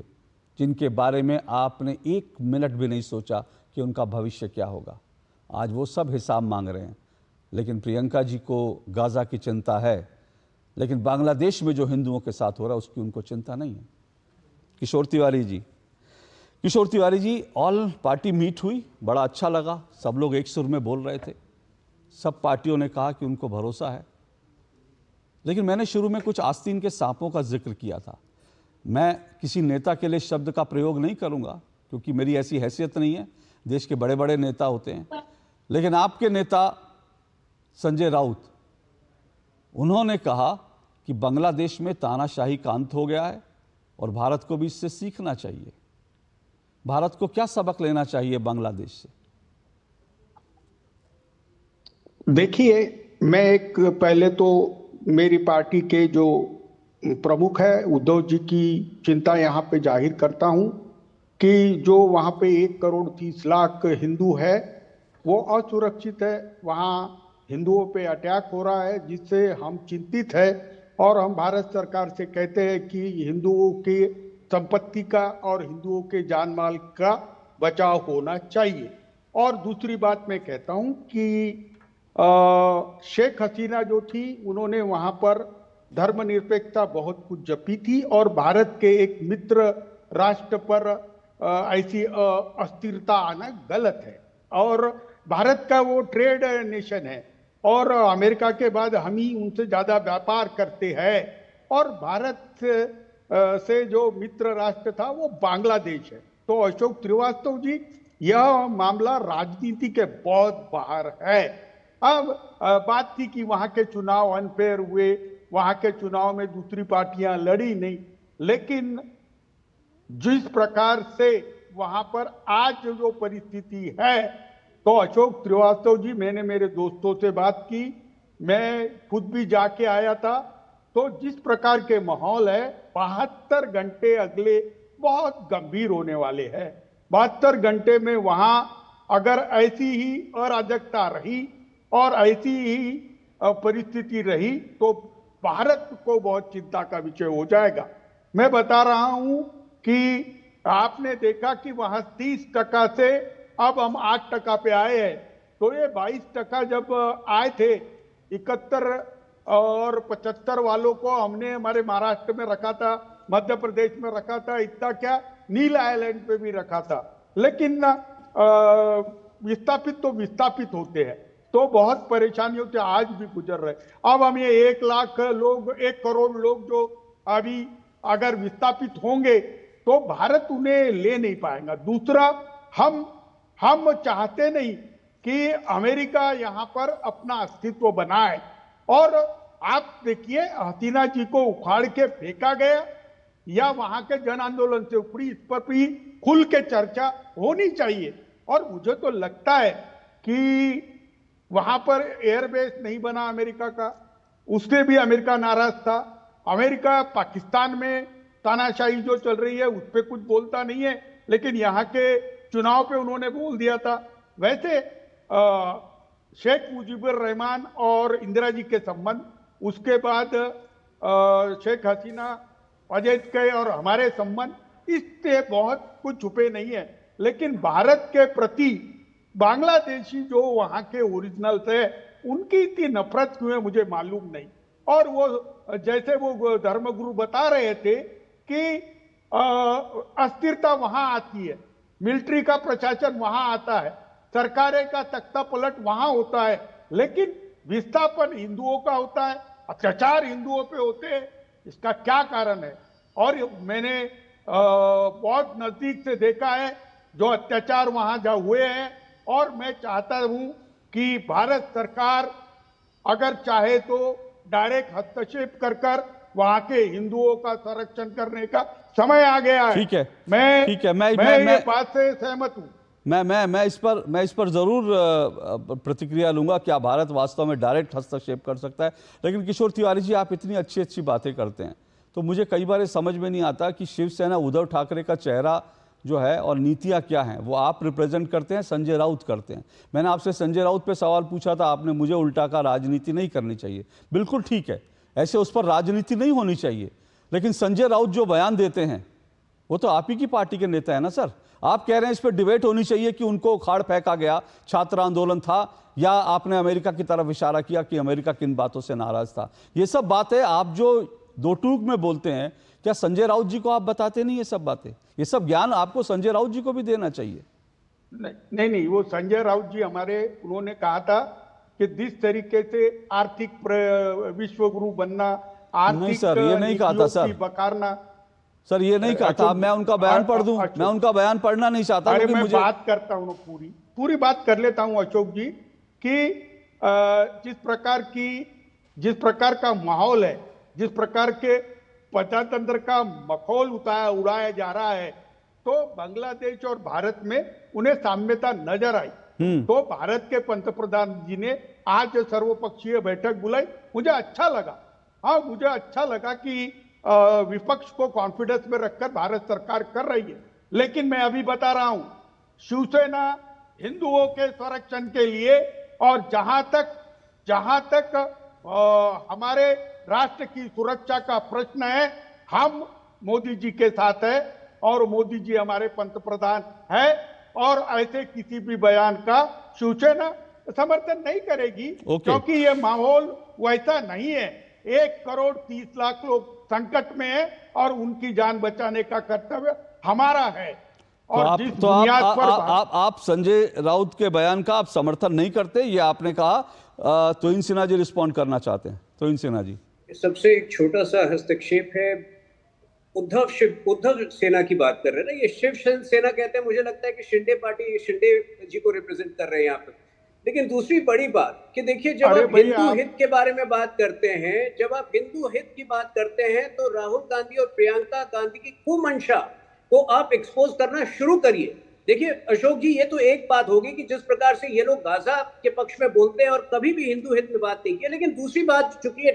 जिनके बारे में आपने 1 मिनट भी नहीं सोचा कि उनका भविष्य क्या होगा। आज वो सब हिसाब मांग रहे हैं। लेकिन प्रियंका जी को गाज़ा की चिंता है, लेकिन बांग्लादेश में जो हिंदुओं के साथ हो रहा है उसकी उनको चिंता नहीं है। किशोर Tiwari ji, all party meet हुई, बड़ा अच्छा लगा, सब लोग एक सुर में बोल रहे थे, सब पार्टियों ने कहा कि उनको भरोसा है। लेकिन मैंने शुरू में कुछ आस्तीन के सांपों का जिक्र किया था। मैं किसी नेता के लिए शब्द का प्रयोग नहीं करूंगा क्योंकि मेरी ऐसी हैसियत नहीं है, देश के बड़े बड़े नेता होते हैं। लेकिन आपके नेता संजय राउत, उन्होंने कहा कि बांग्लादेश में तानाशाही का अंत हो गया है और भारत को भी इससे सीखना चाहिए। भारत को क्या सबक लेना चाहिए बांग्लादेश से? देखिए, मैं पहले तो मेरी पार्टी के जो प्रमुख है उद्धव जी की चिंता यहाँ पे जाहिर करता हूँ कि जो वहाँ पे 1,30,00,000 हिंदू है वो असुरक्षित है। वहाँ हिंदुओं पे अटैक हो रहा है जिससे हम चिंतित है और हम भारत सरकार से कहते हैं कि हिंदुओं की संपत्ति का और हिंदुओं के जान माल का बचाव होना चाहिए। और दूसरी बात मैं कहता हूँ कि शेख हसीना जो थी, उन्होंने वहाँ पर धर्मनिरपेक्षता बहुत कुछ जपी थी और भारत के एक मित्र राष्ट्र पर ऐसी अस्थिरता आना गलत है। और भारत का वो ट्रेड नेशन है और अमेरिका के बाद हम ही उनसे ज़्यादा व्यापार करते हैं। और भारत से जो मित्र राष्ट्र था वो बांग्लादेश है। तो अशोक श्रीवास्तव जी, यह मामला राजनीति के बहुत बाहर है। अब बात थी कि वहाँ के चुनाव अनफेयर हुए, वहाँ के चुनाव में दूसरी पार्टियां लड़ी नहीं, लेकिन जिस प्रकार से वहाँ पर आज जो परिस्थिति है, तो अशोक श्रीवास्तव जी, मैंने मेरे दोस्तों से बात की, मैं खुद भी जाके आया था, तो जिस प्रकार के माहौल है 72 घंटे अगले बहुत गंभीर होने वाले हैं। 72 घंटे में वहाँ अगर ऐसी ही अराजकता रही और ऐसी ही परिस्थिति रही तो भारत को बहुत चिंता का विषय हो जाएगा। मैं बता रहा हूं कि आपने देखा कि वहां 30% से अब हम 8% पे आए हैं। तो ये 22% जब आए थे, 71 और 75 वालों को हमने हमारे महाराष्ट्र में रखा था, मध्य प्रदेश में रखा था, इतना क्या नील आइलैंड पे भी रखा था। लेकिन विस्थापित तो विस्थापित होते हैं, तो बहुत परेशानियों से आज भी गुजर रहे। अब हम ये 1 लाख लोग, 1 करोड़ लोग जो अभी अगर विस्थापित होंगे तो भारत उन्हें ले नहीं पाएगा। दूसरा, हम चाहते नहीं कि अमेरिका यहाँ पर अपना अस्तित्व बनाए। और आप देखिए, हसीना जी को उखाड़ के फेंका गया या वहां के जन आंदोलन से उपड़ी, इस पर भी खुल के चर्चा होनी चाहिए। और मुझे तो लगता है कि वहां पर एयरबेस नहीं बना अमेरिका का, उससे भी अमेरिका नाराज था। अमेरिका पाकिस्तान में तानाशाही जो चल रही है उस पर कुछ बोलता नहीं है, लेकिन यहाँ के चुनाव पे उन्होंने बोल दिया था। वैसे शेख मुजीबुर रहमान और इंदिरा जी के संबंध, उसके बाद शेख हसीना, अजय के और हमारे संबंध, इससे बहुत कुछ छुपे नहीं है। लेकिन भारत के प्रति बांग्लादेशी जो वहां के ओरिजिनल थे उनकी इतनी नफरत क्यों है मुझे मालूम नहीं। और वो जैसे वो धर्मगुरु बता रहे थे कि अस्थिरता वहां आती है, मिलिट्री का प्रशासन वहां आता है, सरकारें का तख्ता पलट वहां होता है, लेकिन विस्थापन हिंदुओं का होता है, अत्याचार हिंदुओं पे होते हैं। इसका क्या कारण है? और मैंने बहुत नजदीक से देखा है जो अत्याचार वहां जा हुए हैं, और मैं चाहता हूं कि भारत सरकार अगर चाहे तो डायरेक्ट हस्तक्षेप कर वहां के हिंदुओं का संरक्षण करने का समय आ गया है। ठीक है, मैं ठीक है, मैं ये बात से सहमत हूं। मैं इस पर जरूर प्रतिक्रिया लूंगा, क्या भारत वास्तव में डायरेक्ट हस्तक्षेप कर सकता है। लेकिन किशोर तिवारी जी, आप इतनी अच्छी अच्छी बातें करते हैं, तो मुझे कई बार ये समझ में नहीं आता कि शिवसेना उद्धव ठाकरे का चेहरा जो है और नीतियां क्या हैं वो आप रिप्रेजेंट करते हैं, संजय राउत करते हैं। मैंने आपसे संजय राउत पे सवाल पूछा था, आपने मुझे उल्टा कहा राजनीति नहीं करनी चाहिए। बिल्कुल ठीक है, ऐसे उस पर राजनीति नहीं होनी चाहिए, लेकिन संजय राउत जो बयान देते हैं वो तो आप ही की पार्टी के नेता है ना सर। आप कह रहे हैं इस पर डिबेट होनी चाहिए कि उनको उखाड़ फेंका गया, छात्र आंदोलन था, या आपने अमेरिका की तरफ इशारा किया कि अमेरिका किन बातों से नाराज था। ये सब बातें आप जो दो टूक में बोलते हैं, क्या संजय राउत जी को आप बताते नहीं ये सब बातें? ये सब ज्ञान आपको संजय राउत जी को भी देना चाहिए। नहीं, वो संजय राउत जी हमारे, उन्होंने कहा था कि जिस तरीके से आर्थिक विश्व गुरु बनना, आर्थिक नहीं सर, ये नहीं कहा था सर, बकारना सर, ये नहीं कहा था। मैं उनका बयान पढ़ दूं? मैं उनका बयान पढ़ना नहीं चाहता। अरे मैं बात करता हूँ, पूरी बात कर लेता हूँ अशोक जी, कि जिस प्रकार का माहौल है, जिस प्रकार के प्रजातंत्र का मखौल उड़ाया जा रहा है, तो बांग्लादेश और भारत में उन्हें साम्यता नजर आई। तो भारत के पंतप्रधान जी ने आज सर्वपक्षीय बैठक बुलाई, मुझे अच्छा लगा। हाँ, मुझे अच्छा लगा कि विपक्ष को कॉन्फिडेंस में रखकर भारत सरकार कर रही है। लेकिन मैं अभी बता रहा हूं, शिवसेना हिंदुओं के संरक्षण के लिए, और जहां तक हमारे राष्ट्र की सुरक्षा का प्रश्न है, हम मोदी जी के साथ है, और मोदी जी हमारे पंतप्रधान है, और ऐसे किसी भी बयान का शिवसेना समर्थन नहीं करेगी। क्योंकि ये माहौल वैसा नहीं है। 1,30,00,000 लोग संकट में है, और उनकी जान बचाने का कर्तव्य हमारा है। और आप संजय राउत के बयान का आप समर्थन नहीं करते, ये आपने कहा। तोइन सिन्हा जी रिस्पॉन्ड करना चाहते हैं। तोइन सिन्हा जी, सबसे एक छोटा सा हस्तक्षेप है। उद्धव सेना की बात कर रहे हैं ना, ये शिव सेना कहते हैं। मुझे लगता है कि शिंदे पार्टी शिंदे जी को रिप्रेजेंट कर रहे हैं यहाँ पे। लेकिन दूसरी बड़ी बात कि देखिए, जब आप हिंदू हित के बारे में बात करते हैं, तो राहुल गांधी और प्रियंका गांधी की कुमंशा को आप एक्सपोज करना शुरू करिए। देखिए अशोक जी, ये तो एक बात होगी कि जिस प्रकार से ये लोग गाजा के पक्ष में बोलते हैं और कभी भी हिंदू हित में बात नहीं की, लेकिन दूसरी बात, चूंकि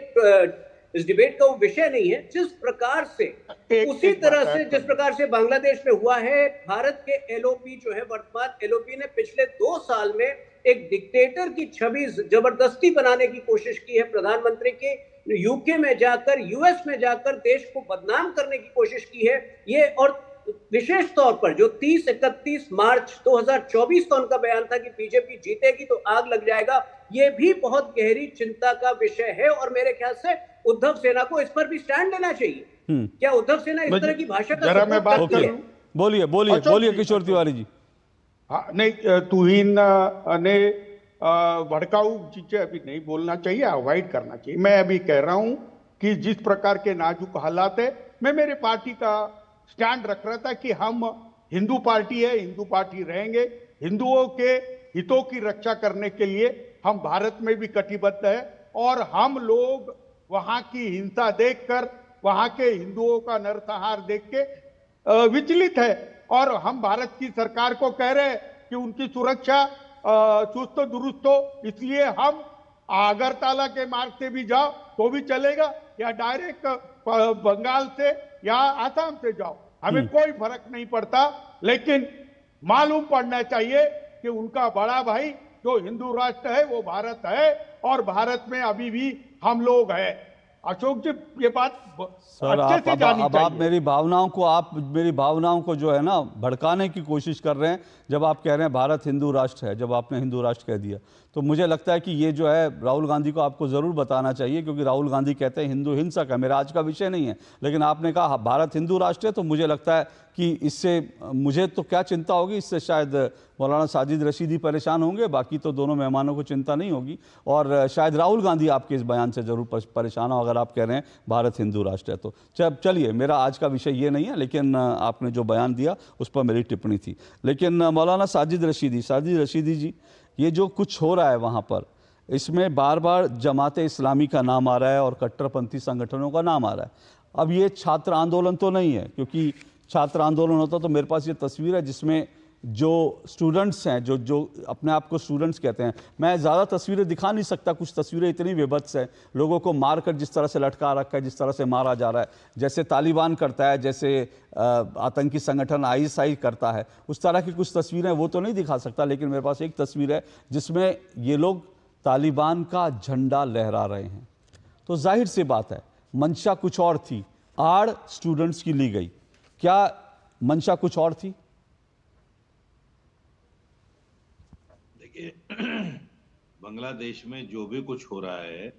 इस डिबेट का वो विषय नहीं है, जिस प्रकार से उसी तरह से जिस प्रकार से बांग्लादेश में हुआ है, भारत के एलओपी जो है, वर्तमान एलओपी ने पिछले 2 साल में एक डिक्टेटर की छवि जबरदस्ती बनाने की कोशिश की है। प्रधानमंत्री की यूके में जाकर, यूएस में जाकर देश को बदनाम करने की कोशिश की है ये। और विशेष तौर पर जो 30-31 मार्च 2024 का उनका बयान था कि बीजेपी जीतेगी तो आग लग जाएगा, ये भी बहुत गहरी चिंता का विषय है। और मेरे ख्याल से उद्धव सेना को इस पर भी स्टैंड लेना चाहिए। क्या उद्धव सेना इस तरह की भाषा का सपोर्ट करती है? बोलिए किशोर तिवारी जी। हाँ, नहीं, तुहिन ने भड़काऊ चीजें अभी नहीं बोलना चाहिए, अवॉइड करना चाहिए। मैं अभी कह रहा हूं कि जिस प्रकार के नाजुक हालात है, मैं मेरे पार्टी का स्टैंड रख रहा था कि हम हिंदू पार्टी है, हिंदू पार्टी रहेंगे। हिंदुओं के हितों की रक्षा करने के लिए हम भारत में भी कटिबद्ध है, और हम लोग वहां की हिंसा देखकर, वहां के हिंदुओं का नरसंहार देख के विचलित है। और हम भारत की सरकार को कह रहे हैं कि उनकी सुरक्षा चुस्त दुरुस्त हो, इसलिए हम अगरतला के मार्ग से भी जाओ तो भी चलेगा, या डायरेक्ट बंगाल से या आसाम से जाओ, हमें कोई फर्क नहीं पड़ता। लेकिन मालूम पड़ना चाहिए कि उनका बड़ा भाई जो हिंदू राष्ट्र है वो भारत है, और भारत में अभी भी हम लोग हैं। अशोक जी ये बात सर अच्छे आप से अब जानी आप चाहिए। मेरी भावनाओं को जो है ना भड़काने की कोशिश कर रहे हैं जब आप कह रहे हैं भारत हिंदू राष्ट्र है, जब आपने हिंदू राष्ट्र कह दिया तो मुझे लगता है कि ये जो है राहुल गांधी को आपको ज़रूर बताना चाहिए, क्योंकि राहुल गांधी कहते हैं हिंदू हिंसक है। मेरा आज का विषय नहीं है, लेकिन आपने कहा भारत हिंदू राष्ट्र है, तो मुझे लगता है कि इससे मुझे तो क्या चिंता होगी, इससे शायद मौलाना साजिद रशीदी परेशान होंगे, बाकी तो दोनों मेहमानों को चिंता नहीं होगी। और शायद राहुल गांधी आपके इस बयान से ज़रूर परेशान हो अगर आप कह रहे हैं भारत हिंदू राष्ट्र है तो। चलिए, मेरा आज का विषय ये नहीं है, लेकिन आपने जो बयान दिया उस पर मेरी टिप्पणी थी। लेकिन मौलाना साजिद रशीदी जी, ये जो कुछ हो रहा है वहाँ पर, इसमें बार बार जमाते इस्लामी का नाम आ रहा है और कट्टरपंथी संगठनों का नाम आ रहा है। अब ये छात्र आंदोलन तो नहीं है, क्योंकि छात्र आंदोलन होता तो मेरे पास ये तस्वीर है जिसमें जो स्टूडेंट्स हैं, जो अपने आप को स्टूडेंट्स कहते हैं, मैं ज़्यादा तस्वीरें दिखा नहीं सकता, कुछ तस्वीरें इतनी विभत्स हैं, लोगों को मारकर जिस तरह से लटका रखा है, जिस तरह से मारा जा रहा है, जैसे तालिबान करता है, जैसे आतंकी संगठन ISI करता है, उस तरह की कुछ तस्वीरें वो तो नहीं दिखा सकता। लेकिन मेरे पास एक तस्वीर है जिसमें ये लोग तालिबान का झंडा लहरा रहे हैं। तो जाहिर सी बात है मंशा कुछ और थी, आड़ स्टूडेंट्स की ली गई। क्या मंशा कुछ और थी? देखिए, बांग्लादेश में जो भी कुछ हो रहा है,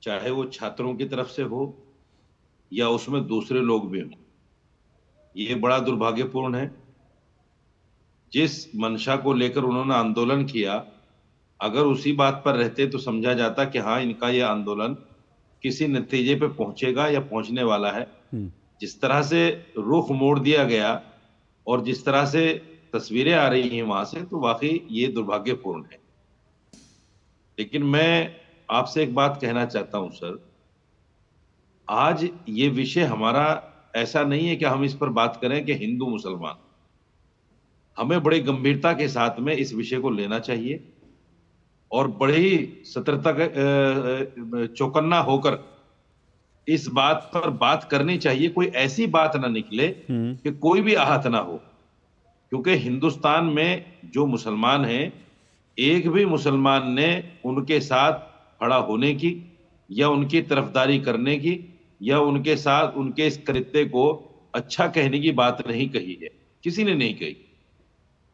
चाहे वो छात्रों की तरफ से हो या उसमें दूसरे लोग भी हों, ये बड़ा दुर्भाग्यपूर्ण है। जिस मंशा को लेकर उन्होंने आंदोलन किया, अगर उसी बात पर रहते तो समझा जाता कि हाँ, इनका ये आंदोलन किसी नतीजे पे पहुंचेगा या पहुंचने वाला है। जिस तरह से रुख मोड़ दिया गया और जिस तरह से तस्वीरें आ रही हैं वहां से, तो वाकई ये दुर्भाग्यपूर्ण है। लेकिन मैं आपसे एक बात कहना चाहता हूं सर, आज ये विषय हमारा ऐसा नहीं है कि हम इस पर बात करें कि हिंदू मुसलमान, हमें बड़ी गंभीरता के साथ में इस विषय को लेना चाहिए और बड़े ही सतर्कता चौकन्ना होकर इस बात पर बात करनी चाहिए। कोई ऐसी बात ना निकले कि कोई भी आहत ना हो, क्योंकि हिंदुस्तान में जो मुसलमान हैं, एक भी मुसलमान ने उनके साथ खड़ा होने की या उनकी तरफदारी करने की या उनके साथ उनके इस कृत्य को अच्छा कहने की बात नहीं कही है, किसी ने नहीं कही।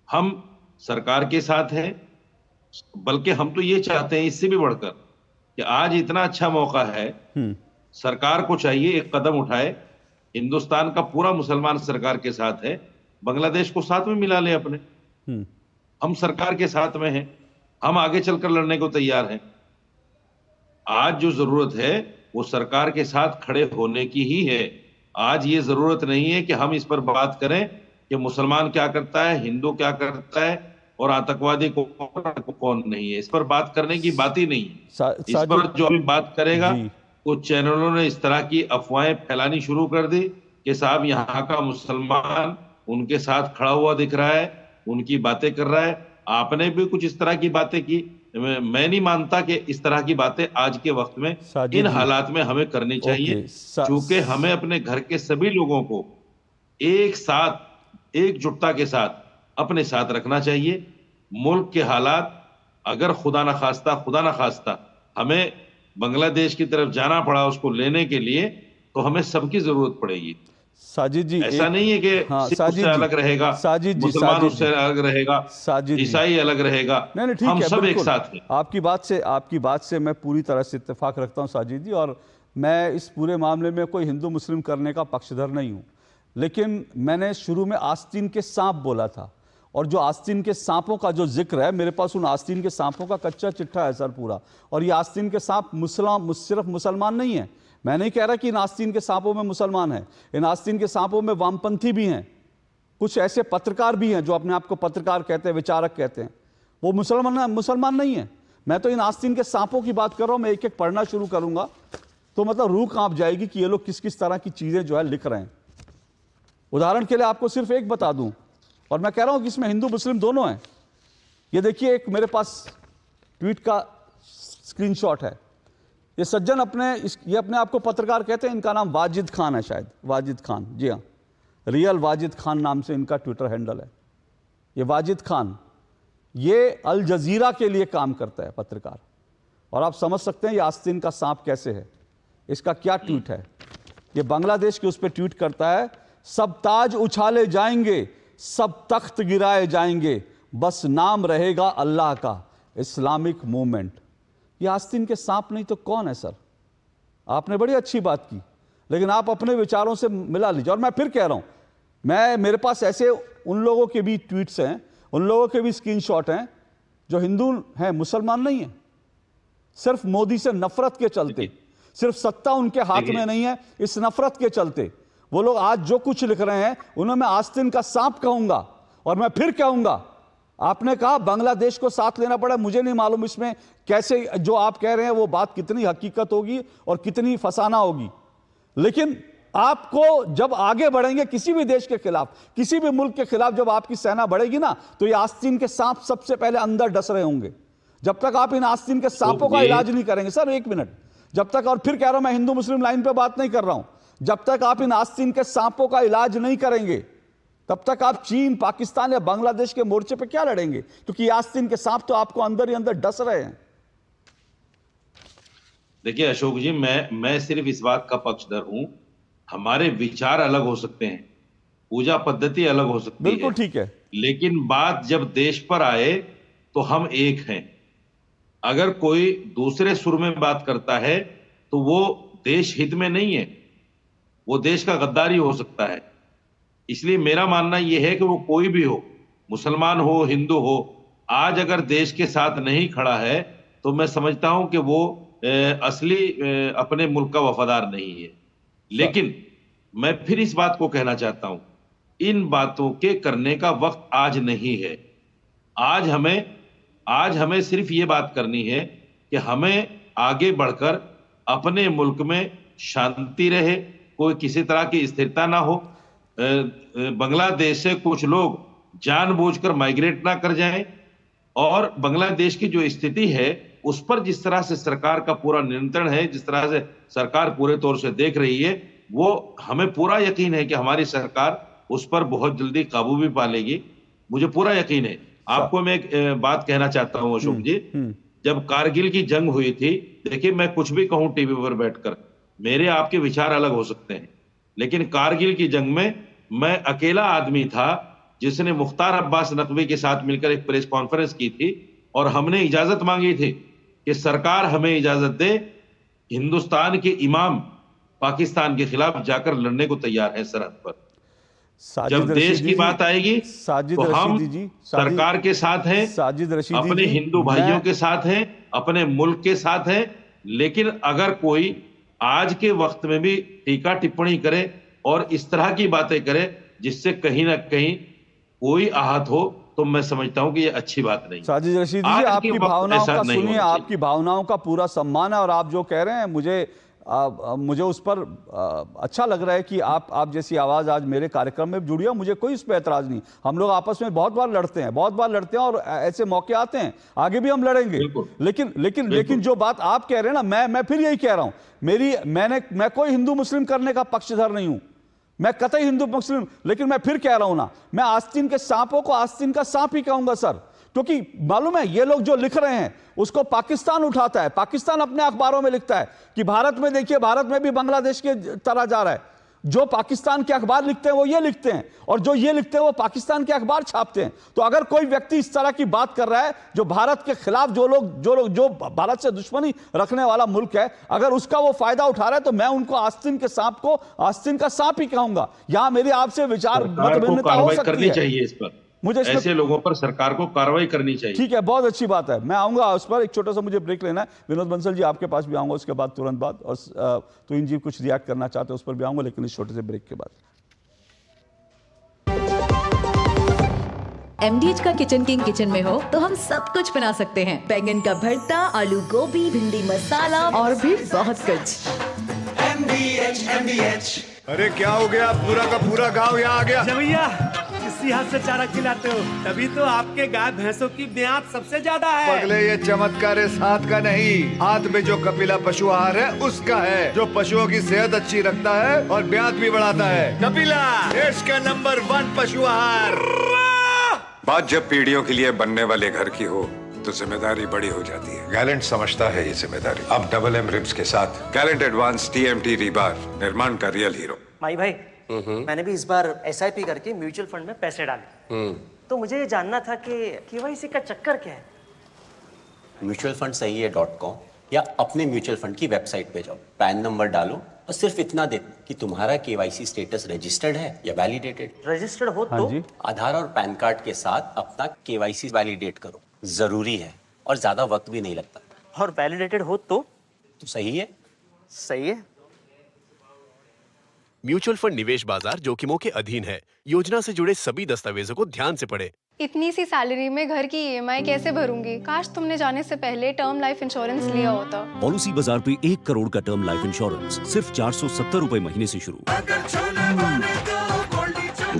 हम सरकार के साथ हैं, बल्कि हम तो ये चाहते हैं इससे भी बढ़कर कि आज इतना अच्छा मौका है, सरकार को चाहिए एक कदम उठाए। हिंदुस्तान का पूरा मुसलमान सरकार के साथ है, बांग्लादेश को साथ में मिला ले अपने। हम सरकार के साथ में हैं, हम आगे चलकर लड़ने को तैयार हैं। आज जो जरूरत है वो सरकार के साथ खड़े होने की ही है। आज ये जरूरत नहीं है कि हम इस पर बात करें कि मुसलमान क्या करता है, हिंदू क्या करता है और आतंकवादी कौन नहीं है। इस पर बात करने की बात ही नहीं है। इस पर जो अभी बात करेगा, कुछ चैनलों ने इस तरह की अफवाहें फैलानी शुरू कर दी कि साहब यहाँ का मुसलमान उनके साथ खड़ा हुआ दिख रहा है, उनकी बातें कर रहा है। आपने भी कुछ इस तरह की बातें की। मैं नहीं मानता कि इस तरह की बातें आज के वक्त में इन हालात में हमें करनी चाहिए, क्योंकि हमें अपने घर के सभी लोगों को एक साथ एकजुटता के साथ अपने साथ रखना चाहिए। मुल्क के हालात अगर खुदा न खास्ता हमें बांग्लादेश की तरफ जाना पड़ा उसको लेने के लिए, तो हमें सबकी जरूरत पड़ेगी। साजिद जी, ऐसा नहीं है कि सिख उससे अलग रहेगा, मुसलमान उससे अलग रहेगा, ईसाई अलग रहेगा। नहीं, ठीक हम है, सब एक साथ हैं। आपकी बात से मैं पूरी तरह से इत्तेफाक रखता हूं साजिद जी, और मैं इस पूरे मामले में कोई हिंदू मुस्लिम करने का पक्षधर नहीं हूं। लेकिन मैंने शुरू में आस्तीन के सांप बोला था, और जो आस्तीन के सांपों का जो जिक्र है, मेरे पास उन आस्तीन के सांपों का कच्चा चिट्ठा है सर पूरा। और ये आस्तीन के सांप सिर्फ मुसलमान नहीं है। मैं नहीं कह रहा कि इन आस्तीन के सांपों में मुसलमान हैं, इन आस्तीन के सांपों में वामपंथी भी हैं, कुछ ऐसे पत्रकार भी हैं जो अपने आप को पत्रकार कहते हैं, विचारक कहते हैं, वो मुसलमान नहीं है। मैं तो इन आस्तीन के सांपों की बात कर रहा हूं। मैं एक एक पढ़ना शुरू करूंगा तो मतलब रूह कांप जाएगी कि ये लोग किस किस तरह की चीजें जो है लिख रहे हैं। उदाहरण के लिए आपको सिर्फ एक बता दूं, और मैं कह रहा हूं कि इसमें हिंदू मुस्लिम दोनों हैं। ये देखिए, एक मेरे पास ट्वीट का स्क्रीनशॉट है। ये सज्जन ये अपने आप को पत्रकार कहते हैं, इनका नाम वाजिद खान है, शायद वाजिद खान, जी हाँ, रियल वाजिद खान नाम से इनका ट्विटर हैंडल है। ये वाजिद खान ये अल जजीरा के लिए काम करता है, पत्रकार। और आप समझ सकते हैं ये आस्तीन का सांप कैसे है। इसका क्या ट्वीट है, ये बांग्लादेश के उस पर ट्वीट करता है, सब ताज उछाले जाएंगे, सब तख्त गिराए जाएंगे, बस नाम रहेगा अल्लाह का, इस्लामिक मूवमेंट। ये आस्तीन के सांप नहीं तो कौन है सर? आपने बड़ी अच्छी बात की, लेकिन आप अपने विचारों से मिला लीजिए। और मैं फिर कह रहा हूं, मेरे पास ऐसे उन लोगों के भी ट्वीट्स हैं, उन लोगों के भी स्क्रीनशॉट हैं जो हिंदू हैं, मुसलमान नहीं है, सिर्फ मोदी से नफरत के चलते, सिर्फ सत्ता उनके हाथ में नहीं है, इस नफरत के चलते वो लोग आज जो कुछ लिख रहे हैं उन्हें मैं आस्तीन का सांप कहूंगा। और मैं फिर कहूंगा, आपने कहा बांग्लादेश को साथ लेना पड़ा, मुझे नहीं मालूम इसमें कैसे जो आप कह रहे हैं वो बात कितनी हकीकत होगी और कितनी फसाना होगी, लेकिन आपको जब आगे बढ़ेंगे किसी भी देश के खिलाफ, किसी भी मुल्क के खिलाफ, जब आपकी सेना बढ़ेगी ना, तो ये आस्तीन के सांप सबसे पहले अंदर डस रहे होंगे। जब तक आप इन आस्तीन के सांपों का इलाज नहीं करेंगे, सर एक मिनट, जब तक, और फिर कह रहा हूं मैं हिंदू मुस्लिम लाइन पे बात नहीं कर रहा हूं, जब तक आप इन आस्तीन के सांपों का इलाज नहीं करेंगे तब तक आप चीन, पाकिस्तान या बांग्लादेश के मोर्चे पे क्या लड़ेंगे? क्योंकि आस्तीन के सांप तो आपको अंदर ही अंदर डस रहे हैं। देखिए अशोक जी, मैं सिर्फ इस बात का पक्षधर हूं, हमारे विचार अलग हो सकते हैं, पूजा पद्धति अलग हो सकती है, बिल्कुल ठीक है, लेकिन बात जब देश पर आए तो हम एक हैं। अगर कोई दूसरे सुर में बात करता है तो वो देश हित में नहीं है, वो देश का गद्दारी हो सकता है। इसलिए मेरा मानना यह है कि वो कोई भी हो, मुसलमान हो, हिंदू हो, आज अगर देश के साथ नहीं खड़ा है तो मैं समझता हूं कि वो असली अपने मुल्क का वफादार नहीं है। लेकिन मैं फिर इस बात को कहना चाहता हूं, इन बातों के करने का वक्त आज नहीं है। आज हमें सिर्फ ये बात करनी है कि हमें आगे बढ़कर अपने मुल्क में शांति रहे, कोई किसी तरह की स्थिरता ना हो, बांग्लादेश से कुछ लोग जानबूझकर माइग्रेट ना कर जाएं, और बांग्लादेश की जो स्थिति है उस पर जिस तरह से सरकार का पूरा नियंत्रण है, जिस तरह से सरकार पूरे तौर से देख रही है, वो हमें पूरा यकीन है कि हमारी सरकार उस पर बहुत जल्दी काबू भी पा लेगी, मुझे पूरा यकीन है। आपको मैं एक बात कहना चाहता हूं अशोक जी, जब कारगिल की जंग हुई थी, देखिए मैं कुछ भी कहूं टीवी पर बैठकर, मेरे आपके विचार अलग हो सकते हैं, लेकिन कारगिल की जंग में मैं अकेला आदमी था जिसने मुख्तार अब्बास नकवी के साथ मिलकर एक प्रेस कॉन्फ्रेंस की थी, और हमने इजाजत मांगी थी कि सरकार हमें इजाजत दे, हिंदुस्तान के इमाम पाकिस्तान के खिलाफ जाकर लड़ने को तैयार है सरहद पर। जब देश की बात आएगी तो हम सरकार के साथ हैं, अपने हिंदू भाइयों के साथ हैं, अपने मुल्क के साथ हैं। लेकिन अगर कोई आज के वक्त में भी टीका टिप्पणी करे और इस तरह की बातें करे जिससे कहीं ना कहीं कोई आहत हो, तो मैं समझता हूं कि ये अच्छी बात नहीं। साजिद रशीदी जी, आपकी भावनाओं का सुनिए, आपकी भावनाओं का पूरा सम्मान है, और आप जो कह रहे हैं मुझे उस पर अच्छा लग रहा है कि आप जैसी आवाज आज मेरे कार्यक्रम में जुड़ी है। मुझे कोई इस पर ऐतराज नहीं, हम लोग आपस में बहुत बार लड़ते हैं और ऐसे मौके आते हैं, आगे भी हम लड़ेंगे। लेकिन जो बात आप कह रहे हैं ना, मैं फिर यही कह रहा हूं, मैं कोई हिंदू मुस्लिम करने का पक्षधर नहीं हूं, मैं कतई हिंदू मुस्लिम, लेकिन मैं फिर कह रहा हूं ना, मैं आस्तीन के सांपों को आस्तीन का सांप ही कहूंगा सर, क्योंकि मालूम है ये लोग जो लिख रहे हैं उसको पाकिस्तान उठाता है, पाकिस्तान अपने अखबारों में लिखता है कि भारत में देखिए, भारत में भी बांग्लादेश के तरह जा रहा है। जो पाकिस्तान के अखबार लिखते हैं वो ये लिखते हैं, और जो ये लिखते हैं वो पाकिस्तान के अखबार छापते हैं। तो अगर कोई व्यक्ति इस तरह की बात कर रहा है, जो भारत के खिलाफ, जो भारत से दुश्मनी रखने वाला मुल्क है, अगर उसका वो फायदा उठा रहा है, तो मैं उनको आस्तीन के सांप को आस्तीन का सांप ही कहूंगा। यहां मेरी आपसे विचार मतभिन्नता हो सकती है, चाहिए इस पर, मुझे ऐसे लोगों पर सरकार को कार्रवाई करनी चाहिए। ठीक है, बहुत अच्छी बात है, मैं आऊंगा उस पर। एक छोटा सा मुझे ब्रेक लेना है। विनोद बंसल जी, आपके पास भी आऊंगा उसके बाद, तुरंत बाद, और तुहिन जी कुछ रिएक्ट करना चाहते हैं उस पर भी आऊंगा, लेकिन इस छोटे से ब्रेक के बाद। MDH का किचन किंग किचन में हो तो हम सब कुछ बना सकते हैं, बैंगन का भरता, आलू गोभी, भिंडी मसाला और भी बहुत कुछ। MDH। अरे क्या हो गया, पूरा का पूरा गांव यहाँ आ गया। भैया इसी हाथ से चारा खिलाते हो, तभी तो आपके गाय भैंसों की ब्याज सबसे ज्यादा है। पगले, ये चमत्कार इस हाथ का नहीं, हाथ में जो कपिला पशु आहार है उसका है, जो पशुओं की सेहत अच्छी रखता है और ब्याज भी बढ़ाता है। कपिला, देश का नंबर 1 पशु आहार। बात जब पीढ़ियों के लिए बनने वाले घर की हो, तो जिम्मेदारी बड़ी हो जाती है। गैलेंट समझता है ये जिम्मेदारी। अब डबल एम रिब्स के साथ गैलेंट एडवांस TMT रीबार, निर्माण का रियल हीरो। माई भाई, मैंने भी इस बार SIP करके म्यूचुअल फंड में पैसे डाले। तो मुझे ये जानना था कि KYC का चक्कर क्या है? म्यूचुअल फंड सही है .com या अपने म्यूचुअल फंड की वेबसाइट पे जाओ, पैन नंबर डालो और सिर्फ इतना दे कि तुम्हारा KYC स्टेटस रजिस्टर्ड है या वैलिडेटेड। रजिस्टर्ड हो तो आधार और पैन कार्ड के साथ अपना KYC वैलिडेट करो, जरूरी है और ज्यादा वक्त भी नहीं लगता। और वैलिडेटेड हो तो सही है। सही है। म्यूचुअल फंड निवेश बाजार जोखिमों के अधीन है। योजना से जुड़े सभी दस्तावेजों को ध्यान से पढ़ें। इतनी सी सैलरी में घर की EMI कैसे भरूंगी? काश तुमने जाने से पहले टर्म लाइफ इंश्योरेंस लिया होता। पॉलिसी बाजार पे 1 करोड़ का टर्म लाइफ इंश्योरेंस सिर्फ 470 रुपए महीने से शुरू।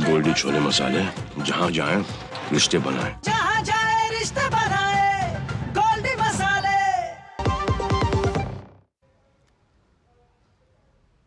गोल्डी छोले मसाले, जहाँ जाए रिश्ते बनाए। जहाँ जाए रिश्ते बनाए, गोल्डी मसाले।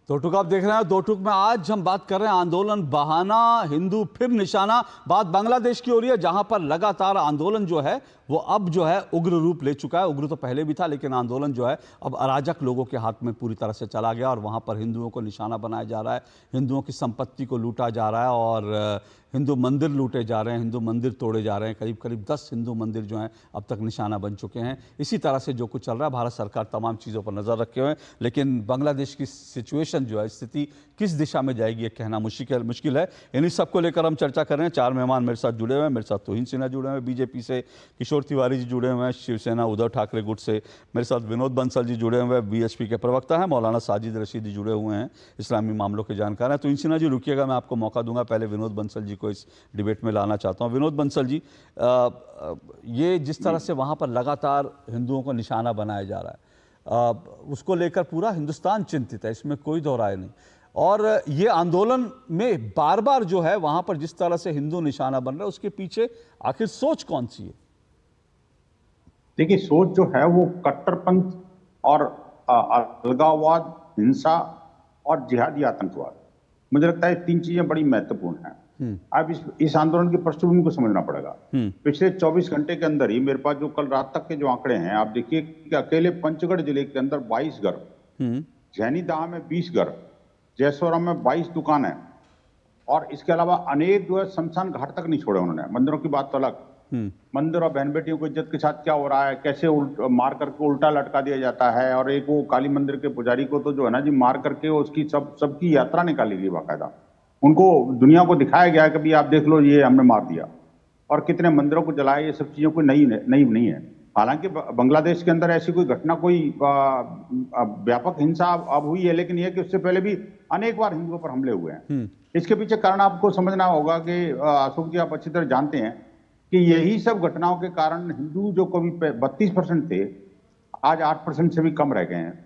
दो टुक आप देख रहे हैं। दो टुक में आज हम बात कर रहे हैं आंदोलन बहाना, हिंदू फिर निशाना। बात बांग्लादेश की हो रही है, जहां पर लगातार आंदोलन जो है वो अब जो है उग्र रूप ले चुका है। उग्र तो पहले भी था, लेकिन आंदोलन जो है अब अराजक लोगों के हाथ में पूरी तरह से चला गया और वहां पर हिंदुओं को निशाना बनाया जा रहा है, हिंदुओं की संपत्ति को लूटा जा रहा है और हिंदू मंदिर लूटे जा रहे हैं, हिंदू मंदिर तोड़े जा रहे हैं। करीब करीब 10 हिंदू मंदिर जो हैं अब तक निशाना बन चुके हैं। इसी तरह से जो कुछ चल रहा है, भारत सरकार तमाम चीज़ों पर नज़र रखे हुए हैं, लेकिन बांग्लादेश की सिचुएशन जो है, स्थिति किस दिशा में जाएगी ये कहना मुश्किल है। इन्हीं सब को लेकर हम चर्चा कर रहे हैं। 4 मेहमान मेरे साथ जुड़े हुए हैं। मेरे साथ तोहिन सिन्हा जुड़े हुए हैं BJP से, किशोर तिवारी जी जुड़े हुए हैं शिवसेना उद्धव ठाकरे गुट से, मेरे साथ विनोद बंसल जी जुड़े हुए हैं BHP के प्रवक्ता हैं, मौलाना साजिद रशीद जुड़े हुए हैं, इस्लामी मामलों के जानकार हैं। तोहिन सिन्हा जी रुकिएगा, मैं आपको मौका दूंगा। पहले विनोद बंसल जी को इस डिबेट में लाना चाहता हूँ। विनोद बंसल जी, ये जिस तरह से वहाँ पर लगातार हिंदुओं को निशाना बनाया जा रहा है, उसको लेकर पूरा हिंदुस्तान चिंतित है, इसमें कोई दो राय नहीं। और ये आंदोलन में बार बार जो है वहाँ पर जिस तरह से हिंदू निशाना बन रहा है, उसके पीछे आखिर सोच कौन सी है? देखिए, सोच जो है वो कट्टरपंथ और अलगाववाद, हिंसा और जिहादी आतंकवाद, मुझे लगता है 3 चीजें बड़ी महत्वपूर्ण हैं। अब इस आंदोलन की पृष्ठभूमि को समझना पड़ेगा। पिछले 24 घंटे के अंदर ही मेरे पास जो कल रात तक के जो आंकड़े हैं, आप देखिए कि अकेले पंचगढ़ जिले के अंदर 22 घर, झैनीदह में 20 घर, जयसोरम में 22 दुकानें और इसके अलावा अनेक जो है शमशान घाट तक नहीं छोड़े उन्होंने। मंदिरों की बात तो अलग, मंदिर और बहन बेटियों को इज्जत के साथ क्या हो रहा है, कैसे मार करके उल्टा लटका दिया जाता है। और एक वो काली मंदिर के पुजारी को तो जो है ना जी, मार करके उसकी सबकी यात्रा निकाली गई, बाकायदा उनको दुनिया को दिखाया गया कि भाई आप देख लो ये हमने मार दिया। और कितने मंदिरों को जलाया, ये सब चीजों कोई नई नहीं है। हालांकि बांग्लादेश के अंदर ऐसी कोई घटना, कोई व्यापक हिंसा अब हुई है, लेकिन यह कि उससे पहले भी अनेक बार हिंदुओं पर हमले हुए हैं। इसके पीछे कारण आपको समझना होगा कि अशोक जी, आप अच्छी तरह जानते हैं कि यही सब घटनाओं के कारण हिंदू जो कभी 32% थे, आज 8% से भी कम रह गए हैं।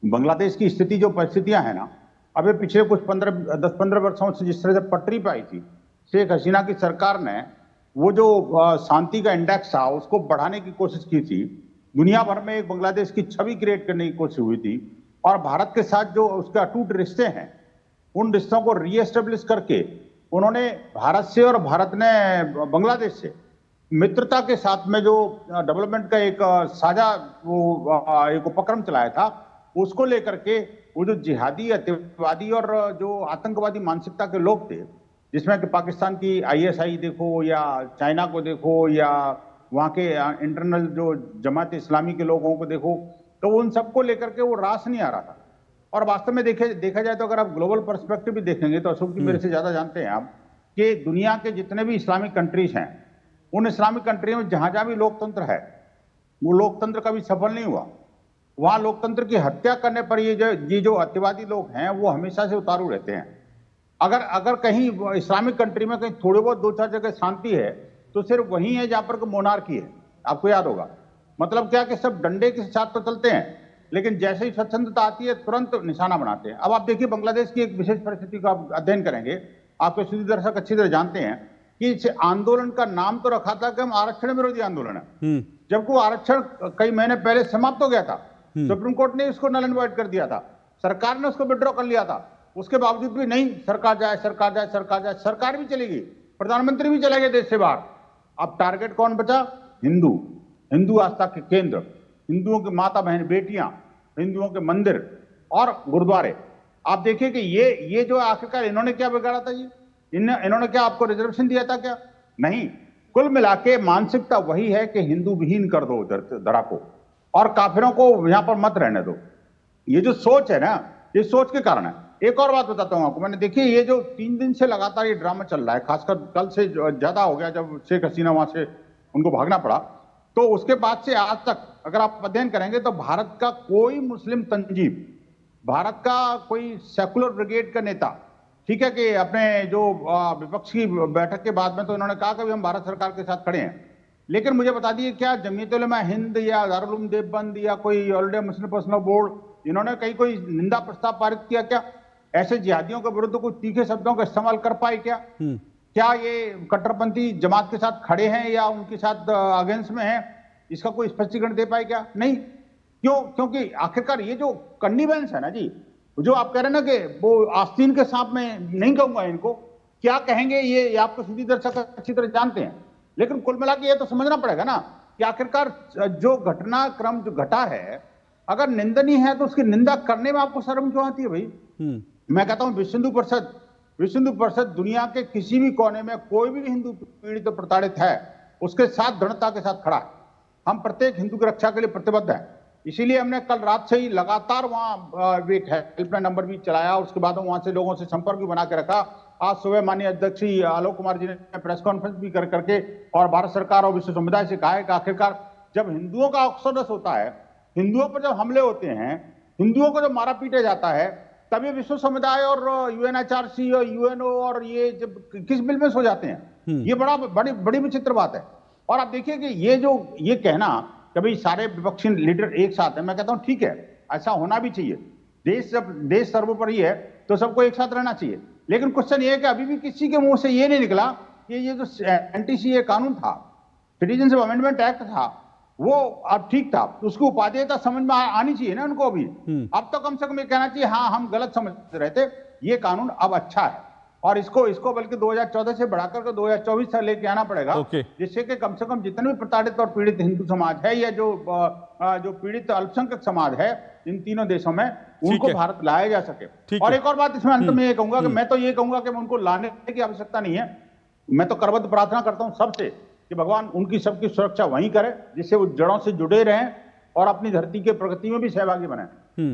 बांग्लादेश की स्थिति, जो परिस्थितियां हैं ना, अभी पिछले कुछ 10-15 वर्षों से जिस तरह से पटरी पे आई थी, शेख हसीना की सरकार ने वो जो शांति का इंडेक्स था उसको बढ़ाने की कोशिश की थी। दुनिया भर में एक बांग्लादेश की छवि क्रिएट करने की कोशिश हुई थी और भारत के साथ जो उसके अटूट रिश्ते हैं, उन रिश्तों को रीएस्टेब्लिश करके उन्होंने भारत से और भारत ने बांग्लादेश से मित्रता के साथ में जो डेवलपमेंट का एक साझा एक उपक्रम चलाया था, उसको लेकर के वो जो जिहादी, अतिवादी और जो आतंकवादी मानसिकता के लोग थे, जिसमें कि पाकिस्तान की ISI देखो या चाइना को देखो या वहाँ के इंटरनल जो जमात इस्लामी के लोगों को देखो, तो उन सबको लेकर के वो रास नहीं आ रहा था। और वास्तव में देखा जाए तो अगर आप ग्लोबल पर्सपेक्टिव भी देखेंगे तो अशोक जी मेरे से ज्यादा जानते हैं आप कि दुनिया के जितने भी इस्लामिक कंट्रीज हैं, उन इस्लामिक कंट्री में जहां भी लोकतंत्र है, वो लोकतंत्र कभी सफल नहीं हुआ। वहां लोकतंत्र की हत्या करने पर ये जो अतिवादी लोग हैं वो हमेशा से उतारू रहते हैं। अगर कहीं इस्लामिक कंट्री में कहीं थोड़े बहुत 2-4 जगह शांति है तो सिर्फ वही है जहां पर मोनार्की है। आपको याद होगा, मतलब क्या कि सब डंडे के साथ तो चलते हैं, लेकिन जैसे ही स्वच्छंदता आती है तुरंत निशाना बनाते हैं। अब आप देखिए, बांग्लादेश की एक विशेष परिस्थिति का आप अध्ययन करेंगे, आपके सुधी दर्शक अच्छी तरह जानते हैं कि इस आंदोलन का नाम तो रखा था कि हम आरक्षण विरोधी आंदोलन है, जबकि वो आरक्षण कई महीने पहले समाप्त हो गया था। सुप्रीम कोर्ट ने इसको नल एंड वॉइड कर दिया था, सरकार ने उसको विड्रॉ कर लिया था। उसके बावजूद भी नहीं, सरकार जाए, सरकार भी चली गई, प्रधानमंत्री भी चले गए देश से बाहर। अब टारगेट कौन बचा? हिंदू। हिंदू आस्था के केंद्र, हिंदुओं के माता बहन बेटियां, हिंदुओं के मंदिर और गुरुद्वारे। आप देखिए कि ये जो आखिरकार इन्होंने क्या बिगाड़ा था जी? इन्होंने क्या आपको रिजर्वेशन दिया था क्या? नहीं। कुल मिला के मानसिकता वही है कि हिंदू विहीन कर दो धरा को और काफिरों को यहां पर मत रहने दो। ये जो सोच है ना, ये सोच के कारण है। एक और बात बताता हूं आपको, मैंने देखिए ये जो 3 दिन से लगातार ये ड्रामा चल रहा है, खासकर कल से ज्यादा हो गया जब शेख हसीना वहां से उनको भागना पड़ा, तो उसके बाद से आज तक अगर आप अध्ययन करेंगे तो भारत का कोई मुस्लिम तंजीम, भारत का कोई सेकुलर ब्रिगेड का नेता, ठीक है कि अपने जो विपक्ष की बैठक के बाद में तो इन्होंने कहा कि हम भारत सरकार के साथ खड़े हैं, लेकिन मुझे बता दिए क्या जमीयत उलमा हिंद या दारुल उलूम देवबंद या कोई all India Muslim personal board, इन्होंने कहीं कोई निंदा प्रस्ताव पारित किया क्या? ऐसे जिहादियों के विरुद्ध कोई तीखे शब्दों का इस्तेमाल कर पाए क्या? क्या ये कट्टरपंथी जमात के साथ खड़े हैं या उनके साथ अगेंस्ट में हैं? इसका कोई स्पष्टीकरण दे पाए क्या? नहीं। क्यों? क्योंकि आखिरकार ये जो कन्निवेंस है ना जी, जो आप कह रहे हैं ना कि वो आस्तीन के सांप में नहीं कहूंगा इनको, क्या कहेंगे ये आपको सीधी दर्शक अच्छी तरह जानते हैं, लेकिन कुल मिला के ये तो समझना पड़ेगा ना कि आखिरकार जो घटनाक्रम जो घटा है अगर निंदनीय है तो उसकी निंदा करने में आपको शर्म क्यों आती है भाई? मैं कहता हूं विश्व हिंदू परिषद दुनिया के किसी भी कोने में कोई भी हिंदू पीड़ित और प्रताड़ित है उसके साथ दृढ़ता के साथ खड़ा है। हम प्रत्येक हिंदू की रक्षा के लिए प्रतिबद्ध हैं। इसीलिए हमने कल रात से ही लगातार वहां एक हेल्पलाइन नंबर भी चलाया, उसके बाद वहां से लोगों से संपर्क भी बना के रखा। आज सुबह माननीय अध्यक्ष आलोक कुमार जी ने प्रेस कॉन्फ्रेंस भी करके और भारत सरकार और विश्व समुदाय से कहा है कि आखिरकार जब हिंदुओं का एक्सोडस होता है, हिंदुओं पर जब हमले होते हैं, हिंदुओं को जब मारा पीटा जाता है, तभी विश्व समुदाय और यूएनएचआरसी और यूएनओ और ये जब किस बिल में सो जाते हैं। ये बड़ी विचित्र बात है। और आप देखिए कि ये कहना कि भाई सारे विपक्षी लीडर एक साथ हैं, मैं कहता हूं ठीक है, ऐसा होना भी चाहिए। देश सर्वोपरि है तो सबको एक साथ रहना चाहिए, लेकिन क्वेश्चन ये है कि अभी भी किसी के मुंह से ये नहीं निकला कि ये जो एंटी-सीए कानून था, सिटीजनशिप अमेंडमेंट एक्ट था, वो अब ठीक था, उसकी उपादेयता समझ में आनी चाहिए ना उनको अभी। अब तो कम से कम ये कहना चाहिए हाँ हम गलत समझ रहे थे, ये कानून अब अच्छा है और इसको बल्कि 2014 से बढ़ाकर के 2024 तक लेके आना पड़ेगा, जिससे कि कम से कम जितने भी प्रताड़ित और पीड़ित हिंदू समाज है या जो पीड़ित अल्पसंख्यक समाज है इन तीनों देशों में, उनको भारत लाया जा सके। और एक और बात इसमें अंत में ये कहूंगा कि मैं तो ये कहूंगा कि उनको लाने की आवश्यकता नहीं है। मैं तो करबद्ध प्रार्थना करता हूं सबसे कि भगवान उनकी सबकी सुरक्षा वहीं करे, जिससे वो जड़ों से जुड़े रहें और अपनी धरती के प्रगति में भी सहभागी बने।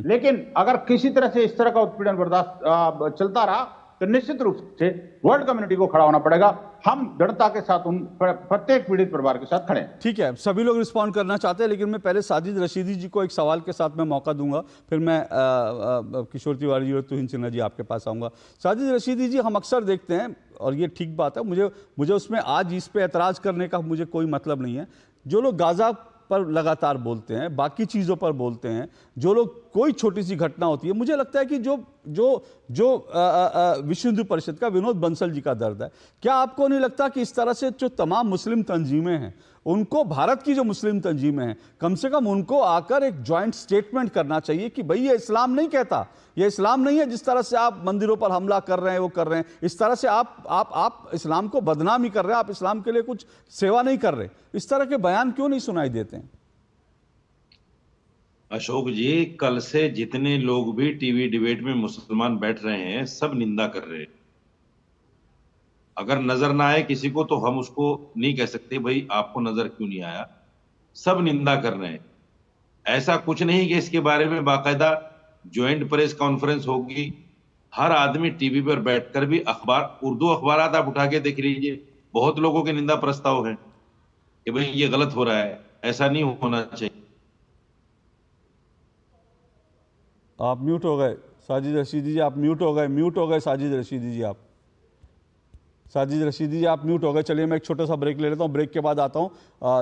लेकिन अगर किसी तरह से इस तरह का उत्पीड़न बर्दाश्त चलता रहा तो निश्चित रूप से वर्ल्ड कम्युनिटी को खड़ा होना पड़ेगा। हम दृढ़ता के साथ उन प्रत्येक पीड़ित परिवार के साथ खड़े हैं। ठीक है, सभी लोग रिस्पॉन्ड करना चाहते हैं, लेकिन मैं पहले साजिद रशीदी जी को एक सवाल के साथ मैं मौका दूंगा, फिर मैं किशोर तिवारी जी और तुहिन सिन्हा जी आपके पास आऊंगा। साजिद रशीदी जी, हम अक्सर देखते हैं और ये ठीक बात है, मुझे उसमें आज इस पे एतराज़ करने का मुझे कोई मतलब नहीं है। जो लोग गाज़ा पर लगातार बोलते हैं, बाकी चीज़ों पर बोलते हैं, जो लोग कोई छोटी सी घटना होती है, मुझे लगता है कि जो विश्व हिंदू परिषद का विनोद बंसल जी का दर्द है। क्या आपको नहीं लगता कि इस तरह से जो तमाम मुस्लिम तंजीमें हैं, उनको भारत की जो मुस्लिम तंजीमें हैं, कम से कम उनको आकर एक जॉइंट स्टेटमेंट करना चाहिए कि भाई ये इस्लाम नहीं कहता, ये इस्लाम नहीं है जिस तरह से आप मंदिरों पर हमला कर रहे हैं, वो कर रहे हैं, इस तरह से आप इस्लाम को बदनाम ही कर रहे हैं, आप इस्लाम के लिए कुछ सेवा नहीं कर रहे। इस तरह के बयान क्यों नहीं सुनाई देते हैं? अशोक जी, कल से जितने लोग भी टीवी डिबेट में मुसलमान बैठ रहे हैं, सब निंदा कर रहे हैं। अगर नजर ना आए किसी को तो हम उसको नहीं कह सकते भाई आपको नजर क्यों नहीं आया, सब निंदा कर रहे हैं। ऐसा कुछ नहीं कि इसके बारे में बाकायदा ज्वाइंट प्रेस कॉन्फ्रेंस होगी। हर आदमी टीवी पर बैठकर भी उर्दू अखबारात आप उठा के देख लीजिए, बहुत लोगों के निंदा प्रस्ताव हैं कि भाई ये गलत हो रहा है, ऐसा नहीं होना चाहिए। आप म्यूट हो गए साजिद रशीदी जी, आप म्यूट हो गए साजिद रशीदी जी, साजिद रशीदी जी आप म्यूट हो गए। चलिए मैं एक छोटा सा ब्रेक ले लेता हूँ, ब्रेक के बाद आता हूँ।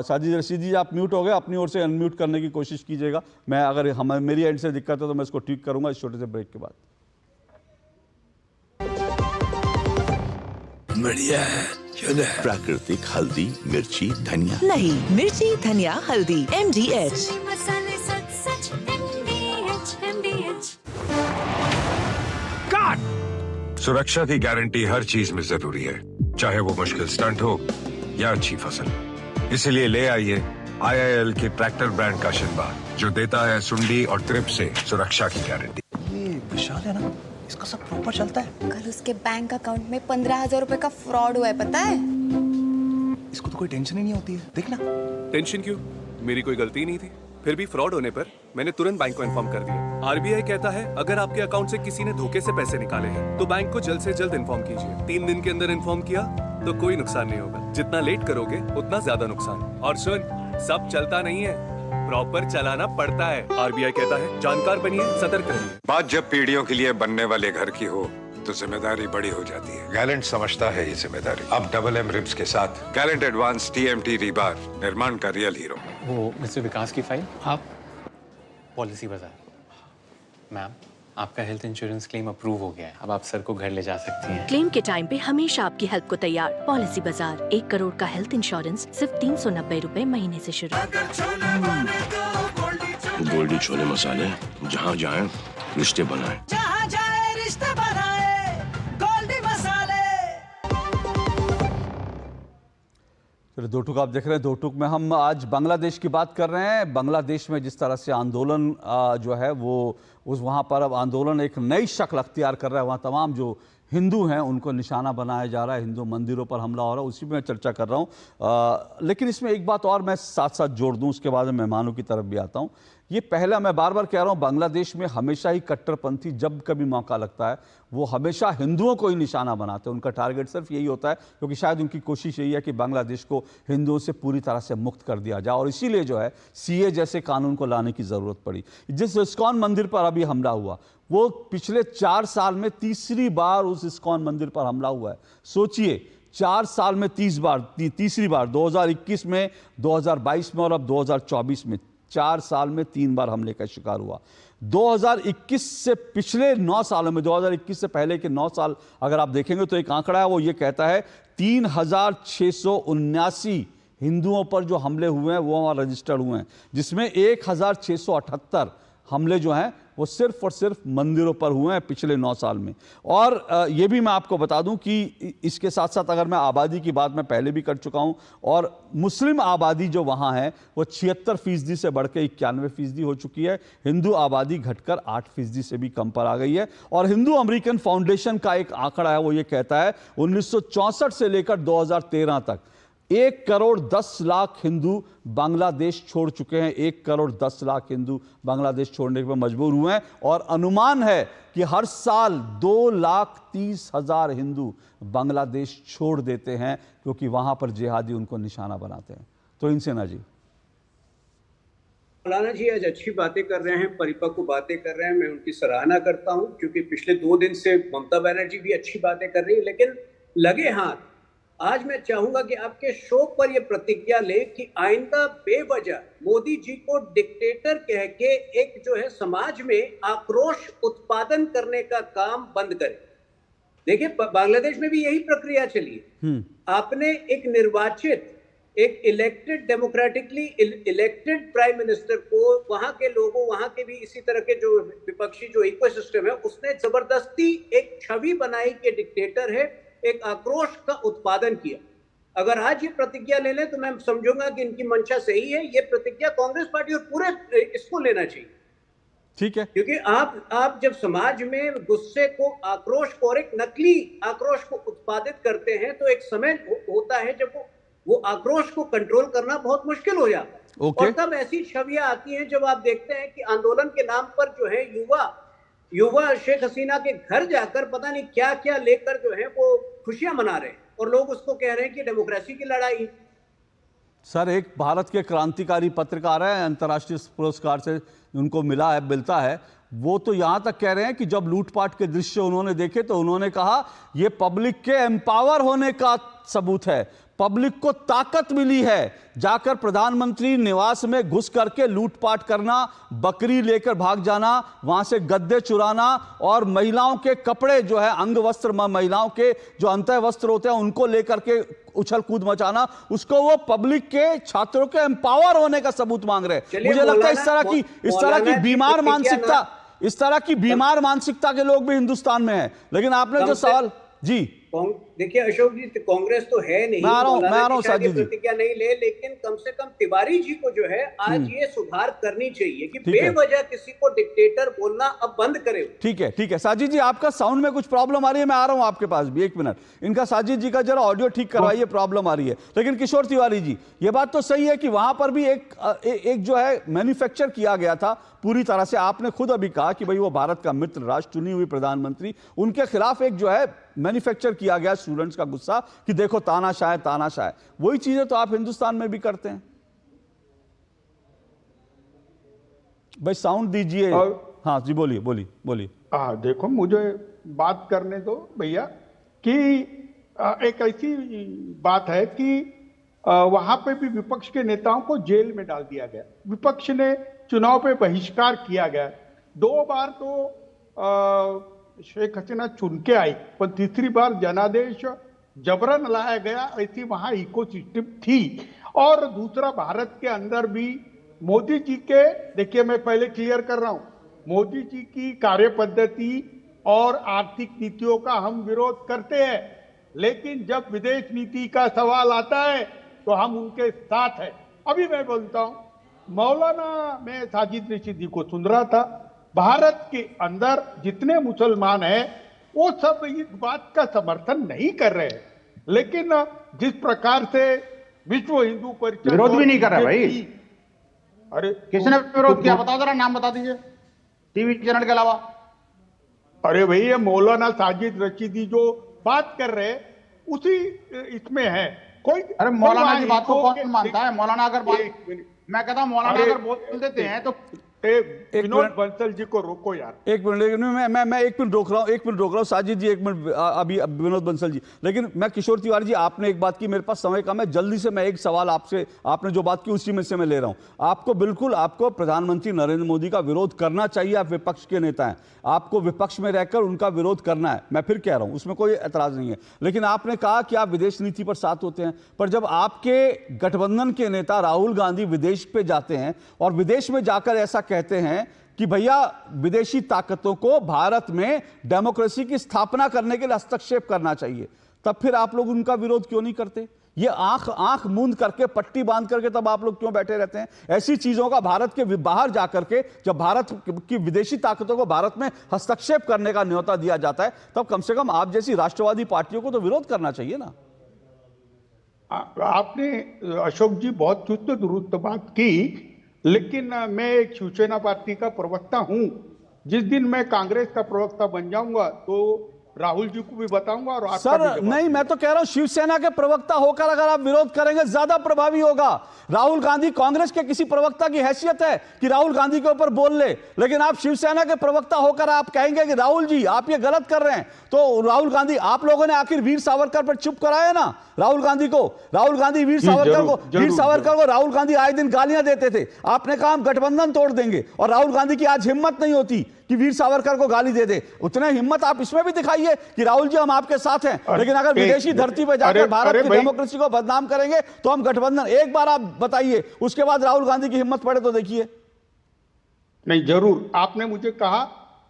साजिद रशीदी जी आप म्यूट हो गए, अपनी ओर से अनम्यूट करने की कोशिश कीजिएगा। मैं अगर मेरी एंड से दिक्कत है तो मैं इसको ठीक करूंगा इस छोटे से ब्रेक के बाद। बढ़िया है, प्राकृतिक हल्दी मिर्ची धनिया नहीं, मिर्ची धनिया हल्दी MDH। सुरक्षा की गारंटी हर चीज में जरूरी है, चाहे वो मुश्किल स्टंट हो या अच्छी फसल। इसलिए ले आइए IIL की ट्रैक्टर ब्रांड का शिनबा, जो देता है सुंडी और ट्रिप से सुरक्षा की गारंटी। ये विशाल है ना, इसका सब प्रॉपर चलता है। कल उसके बैंक अकाउंट में 15,000 रुपए का फ्रॉड हुआ है, पता है? इसको तो कोई टेंशन ही नहीं होती है, देखना। टेंशन क्यों? मेरी कोई गलती नहीं थी। फिर भी फ्रॉड होने पर मैंने तुरंत बैंक को इन्फॉर्म कर दिया। RBI कहता है अगर आपके अकाउंट से किसी ने धोखे से पैसे निकाले हैं तो बैंक को जल्द से जल्द इन्फॉर्म कीजिए। 3 दिन के अंदर इन्फॉर्म किया तो कोई नुकसान नहीं होगा। जितना लेट करोगे उतना ज्यादा नुकसान। और सुन, सब चलता नहीं है, प्रॉपर चलाना पड़ता है। RBI कहता है जानकार बनिए, सतर्क रहिए। बात जब पीढ़ियों के लिए बनने वाले घर की हो तो जिम्मेदारी बड़ी हो जाती है। गैलेंट समझता है ये जिम्मेदारी। अब MM रिब्स के साथ गैलेंट एडवांस TMT रीबार, निर्माण का रियल हीरो। वो मिस्टर विकास की फाइल आप पॉलिसी बाजार। मैम, आपका हेल्थ इंश्योरेंस क्लेम अप्रूव हो गया है। अब आप सर को घर ले जा सकती हैं। क्लेम के टाइम पे हमेशा आपकी हेल्प को तैयार। पॉलिसी बाजार, 1 करोड़ का हेल्थ इंश्योरेंस सिर्फ 390 रुपए महीने से शुरू। गोल्डी छोले मसाले, जहाँ जाए रिश्ते बनाए। जहाँ जाए रिश्ते बनाए, गोल्डी मसाले। चलिए, दो टूक आप देख रहे हैं। दो टूक में हम आज बांग्लादेश की बात कर रहे हैं। बांग्लादेश में जिस तरह से आंदोलन जो है वो वहाँ पर अब आंदोलन एक नई शक्ल अख्तियार कर रहा है। वहाँ तमाम जो हिंदू हैं उनको निशाना बनाया जा रहा है, हिंदू मंदिरों पर हमला हो रहा है, उसी में मैं चर्चा कर रहा हूँ। लेकिन इसमें एक बात और मैं साथ साथ जोड़ दूँ, उसके बाद मेहमानों की तरफ भी आता हूँ। ये पहला, मैं बार बार कह रहा हूँ, बांग्लादेश में हमेशा ही कट्टरपंथी जब कभी मौका लगता है वो हमेशा हिंदुओं को ही निशाना बनाते हैं। उनका टारगेट सिर्फ यही होता है, क्योंकि शायद उनकी कोशिश यही है कि बांग्लादेश को हिंदुओं से पूरी तरह से मुक्त कर दिया जाए। और इसीलिए जो है CA जैसे कानून को लाने की ज़रूरत पड़ी। जिस इस्कॉन मंदिर पर अभी हमला हुआ, वो पिछले 4 साल में तीसरी बार उस इस्कॉन मंदिर पर हमला हुआ है। सोचिए, 4 साल में तीसरी बार 2021 में, 2022 में और अब 2024 में 4 साल में 3 बार हमले का शिकार हुआ। 2021 से पिछले 9 सालों में, 2021 से पहले के 9 साल अगर आप देखेंगे तो एक आंकड़ा है, वो ये कहता है 3679 हिंदुओं पर जो हमले हुए हैं वो वहाँ रजिस्टर्ड हुए हैं, जिसमें 1678 हमले जो हैं वो सिर्फ और सिर्फ मंदिरों पर हुए हैं पिछले 9 साल में। और ये भी मैं आपको बता दूं कि इसके साथ साथ अगर मैं आबादी की बात मैं पहले भी कर चुका हूं, और मुस्लिम आबादी जो वहां है वो 76% से बढ़ के 91% हो चुकी है। हिंदू आबादी घटकर 8% से भी कम पर आ गई है। और हिंदू अमेरिकन फाउंडेशन का एक आंकड़ा है, वो ये कहता है 1964 से लेकर 2013 तक 1 करोड़ 10 लाख हिंदू बांग्लादेश छोड़ चुके हैं। 1 करोड़ 10 लाख हिंदू बांग्लादेश छोड़ने पर मजबूर हुए हैं। और अनुमान है कि हर साल 2,30,000 हिंदू बांग्लादेश छोड़ देते हैं, क्योंकि वहां पर जिहादी उनको निशाना बनाते हैं। तो इनसे ना जी, मौलाना जी आज अच्छी बातें कर रहे हैं, परिपक्व बातें कर रहे हैं, मैं उनकी सराहना करता हूं। क्योंकि पिछले 2 दिन से ममता बनर्जी भी अच्छी बातें कर रही है, लेकिन लगे हाथ आज मैं चाहूंगा कि आपके शो पर यह प्रतिज्ञा ले कि आइंदा बेवजह मोदी जी को डिक्टेटर कह के एक जो है समाज में आक्रोश उत्पादन करने का काम बंद करें। देखिए, बांग्लादेश में भी यही प्रक्रिया चली है। आपने एक निर्वाचित, एक elected, democratically elected prime minister को वहां के लोगों, वहां के भी इसी तरह के जो विपक्षी जो इकोसिस्टम है, उसने जबरदस्ती एक छवि बनाई कि डिक्टेटर है, एक आक्रोश का उत्पादन किया। अगर आज ये प्रतिज्ञा ले लें तो मैं समझूंगा कि इनकी मंशा सही है। ये प्रतिज्ञा कांग्रेस पार्टी और पूरे इसको लेना चाहिए। ठीक है, क्योंकि आप जब समाज में गुस्से को, आक्रोश को और एक नकली आक्रोश को उत्पादित करते हैं तो एक समय होता है जब वो आक्रोश को कंट्रोल करना बहुत मुश्किल हो जाता है। और तब ऐसी छवियां आती हैं जब आप देखते हैं कि आंदोलन के नाम पर जो है युवा शेख हसीना के घर जाकर पता नहीं क्या क्या लेकर जो है वो खुशियां मना रहे हैं, और लोग उसको कह रहे हैं कि डेमोक्रेसी की लड़ाई। सर, एक भारत के क्रांतिकारी पत्रकार हैं, अंतर्राष्ट्रीय पुरस्कार से उनको मिलता है, वो तो यहां तक कह रहे हैं कि जब लूटपाट के दृश्य उन्होंने देखे तो उन्होंने कहा ये पब्लिक के एम्पावर होने का सबूत है, पब्लिक को ताकत मिली है। जाकर प्रधानमंत्री निवास में घुस करके लूटपाट करना, बकरी लेकर भाग जाना, वहां से गद्दे चुराना और महिलाओं के कपड़े जो है, अंग वस्त्र, महिलाओं के जो अंतः वस्त्र होते हैं उनको लेकर के उछल कूद मचाना, उसको वो पब्लिक के, छात्रों के एम्पावर होने का सबूत मांग रहे हैं। मुझे लगता है इस तरह की बीमार मानसिकता के लोग भी हिंदुस्तान में हैं। लेकिन आपने जो सवाल, जी देखिए अशोक जी, कांग्रेस तो है नहीं, मैं आ रहा हूं साजिद जी, प्रतिज्ञा नहीं ले, लेकिन कम से कम तिवारी जी को जो है आज ये सुधार करनी चाहिए कि बेवजह किसी को डिक्टेटर बोलना अब बंद करे। ठीक है साजिद जी, आपका साउंड में कुछ प्रॉब्लम आ रही है, मैं आ रहा हूं आपके पास भी, 1 मिनट। इनका साजिद जी का जरा ऑडियो ठीक करवाइए, प्रॉब्लम आ रही है। लेकिन किशोर तिवारी जी, ये बात तो सही है कि वहां पर भी एक जो है मैन्युफैक्चर किया गया था पूरी तरह से। आपने खुद अभी कहा कि भाई वो भारत का मित्र राष्ट्र, चुनी हुई प्रधानमंत्री, उनके खिलाफ एक जो है मैन्युफैक्चर किया गया स्टूडेंट्स का गुस्सा कि देखो तानाशाह। वही चीजें तो आप हिंदुस्तान में भी करते हैं। भाई साउंड दीजिए। हाँ जी, बोलिए। देखो, मुझे बात करने दो भैया कि एक ऐसी बात है कि वहां पे भी विपक्ष के नेताओं को जेल में डाल दिया गया। विपक्ष ने चुनाव पे बहिष्कार किया गया। 2 बार तो शेख हसीना चुन के आई, पर तीसरी बार जनादेश जबरन लाया गया, ऐसी वहां इकोसिस्टम थी। और दूसरा, भारत के अंदर भी मोदी जी के, देखिए मैं पहले क्लियर कर रहा हूं, मोदी जी की कार्य पद्धति और आर्थिक नीतियों का हम विरोध करते हैं, लेकिन जब विदेश नीति का सवाल आता है तो हम उनके साथ हैं। अभी मैं बोलता हूं, मौलाना, मैं साजिद रशीदी जी को सुन रहा था, भारत के अंदर जितने मुसलमान हैं वो सब इस बात का समर्थन नहीं कर रहे हैं, लेकिन जिस प्रकार से विश्व हिंदू परिषद विरोध भी नहीं कर रहा भाई। अरे किसने विरोध किया, बताओ जरा, नाम बता दीजिए टीवी चैनल के अलावा। अरे भाई, ये मौलाना साजिद रशीदी जो बात कर रहे हैं उसी इसमें है कोई। अरे मौलाना की बात को कौन मानता है? मौलाना अगर मैं कहता हूं मौलाना अगर बोल देते हैं तो विनोद बंसल जी को रोको यार। 1 मिनट, मैं 1 मिनट रोक रहा हूं साजिद जी, 1 मिनट अभी विनोद बंसल जी। लेकिन मैं किशोर तिवारी जी, आपने एक बात की, मेरे पास समय कम है, जल्दी से मैं एक सवाल आपने जो बात की उसी में से मैं ले रहा हूं। आपको प्रधानमंत्री नरेंद्र मोदी का विरोध करना चाहिए, आप विपक्ष के नेता हैं, आपको विपक्ष में रहकर उनका विरोध करना है, मैं फिर कह रहा हूं, उसमें कोई एतराज नहीं है। लेकिन आपने कहा कि आप विदेश नीति पर साथ होते हैं, पर जब आपके गठबंधन के नेता राहुल गांधी विदेश पे जाते हैं और विदेश में जाकर ऐसा कहते हैं कि भैया विदेशी ताकतों को भारत में डेमोक्रेसी की स्थापना करने के लिए हस्तक्षेप करना चाहिए, तब फिर आप लोग उनका विरोध क्यों नहीं करते? ये आंख मूंद करके, पट्टी बांध करके तब आप लोग क्यों बैठे रहते हैं? ऐसी चीजों का भारत के बाहर जाकर के जब भारत की विदेशी ताकतों को भारत में हस्तक्षेप करने का न्योता दिया जाता है, तब कम से कम आप जैसी राष्ट्रवादी पार्टियों को तो विरोध करना चाहिए ना। आपने अशोक जी बहुत चुस्त दुरुस्त बात की, लेकिन मैं एक शिवसेना पार्टी का प्रवक्ता हूं। जिस दिन मैं कांग्रेस का प्रवक्ता बन जाऊंगा तो राहुल जी को भी बताऊंगा और आपका सर नहीं, मैं तो कह रहा हूं शिवसेना के प्रवक्ता होकर अगर आप विरोध करेंगे ज्यादा प्रभावी होगा। राहुल गांधी कांग्रेस के किसी प्रवक्ता की हैसियत है कि राहुल गांधी के ऊपर बोल ले, लेकिन आप शिवसेना के प्रवक्ता होकर आप कहेंगे कि राहुल जी आप ये गलत कर रहे हैं, तो राहुल गांधी, आप लोगों ने आखिर वीर सावरकर पर चुप कराया ना राहुल गांधी को। राहुल गांधी वीर सावरकर को राहुल गांधी आए दिन गालियां देते थे, आपने कहा हम गठबंधन तोड़ देंगे, और राहुल गांधी की आज हिम्मत नहीं होती कि वीर सावरकर को गाली दे दे। उतने हिम्मत आप इसमें भी दिखाइए कि राहुल जी हम आपके साथ हैं, लेकिन अगर विदेशी धरती पर जाकर भारत की डेमोक्रेसी को बदनाम करेंगे तो हम गठबंधन, एक बार आप बताइए, उसके बाद राहुल गांधी की हिम्मत पड़े तो देखिए। नहीं, जरूर आपने मुझे कहा,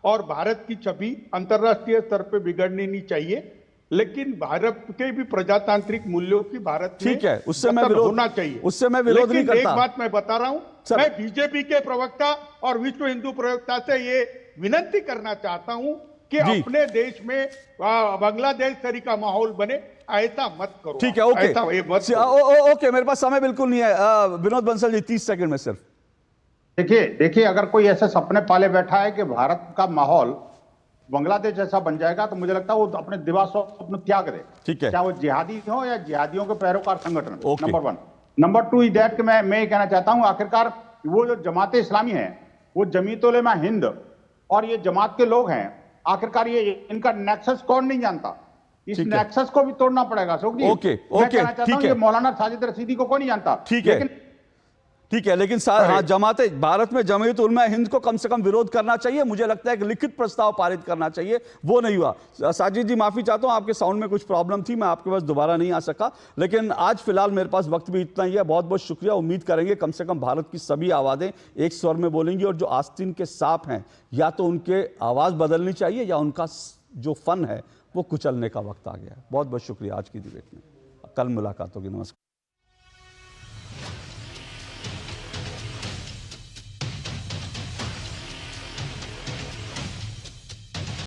और भारत की छवि अंतर्राष्ट्रीय स्तर पर बिगड़नी नहीं चाहिए, लेकिन भारत के भी प्रजातांत्रिक मूल्यों की भारत ठीक है, उससे मैं विरोध होना चाहिए, उससे मैं विरोध नहीं करता। एक बात मैं बता रहा हूं, मैं बीजेपी के प्रवक्ता और विश्व हिंदू प्रवक्ता से ये विनती करना चाहता हूं कि अपने देश में बांग्लादेश तरीका माहौल बने, ऐसा मत करो। ठीक है, ओके, ओके, मेरे पास समय बिल्कुल नहीं है। विनोद बंसल जी 30 सेकंड में सिर्फ। देखिए अगर कोई ऐसे सपने पाले बैठा है कि भारत का माहौल बांग्लादेश जैसा बन जाएगा, तो मुझे लगता है वो अपने दिवा स्वप्न त्याग दे। ठीक है, चाहे वो जिहादी हो या जिहादियों के पैरोकार संगठन। नंबर 1। नंबर 2 इज दैट कि मैं ये कहना चाहता हूं, आखिरकार वो जो जमात इस्लामी है, वो जमीयत उलेमा हिंद और ये जमात के लोग हैं, आखिरकार ये इनका नेक्सस कौन नहीं जानता? इस नेक्सस को भी तोड़ना पड़ेगा। ओके, ठीक है, मौलाना साजिद रशीदी को कौन नहीं जानता? ठीक है, ठीक है, लेकिन हाँ, जमाते भारत में जमीयत उलमा हिंद को कम से कम विरोध करना चाहिए। मुझे लगता है कि लिखित प्रस्ताव पारित करना चाहिए, वो नहीं हुआ। साजिद जी माफी चाहता हूं, आपके साउंड में कुछ प्रॉब्लम थी, मैं आपके पास दोबारा नहीं आ सका, लेकिन आज फिलहाल मेरे पास वक्त भी इतना ही है। बहुत बहुत शुक्रिया। उम्मीद करेंगे कम से कम भारत की सभी आवाजें एक स्वर में बोलेंगी, और जो आस्तीन के सांप हैं, या तो उनके आवाज बदलनी चाहिए या उनका जो फन है वो कुचलने का वक्त आ गया है। बहुत बहुत शुक्रिया आज की डिबेट में। कल मुलाकात होगी। नमस्कार।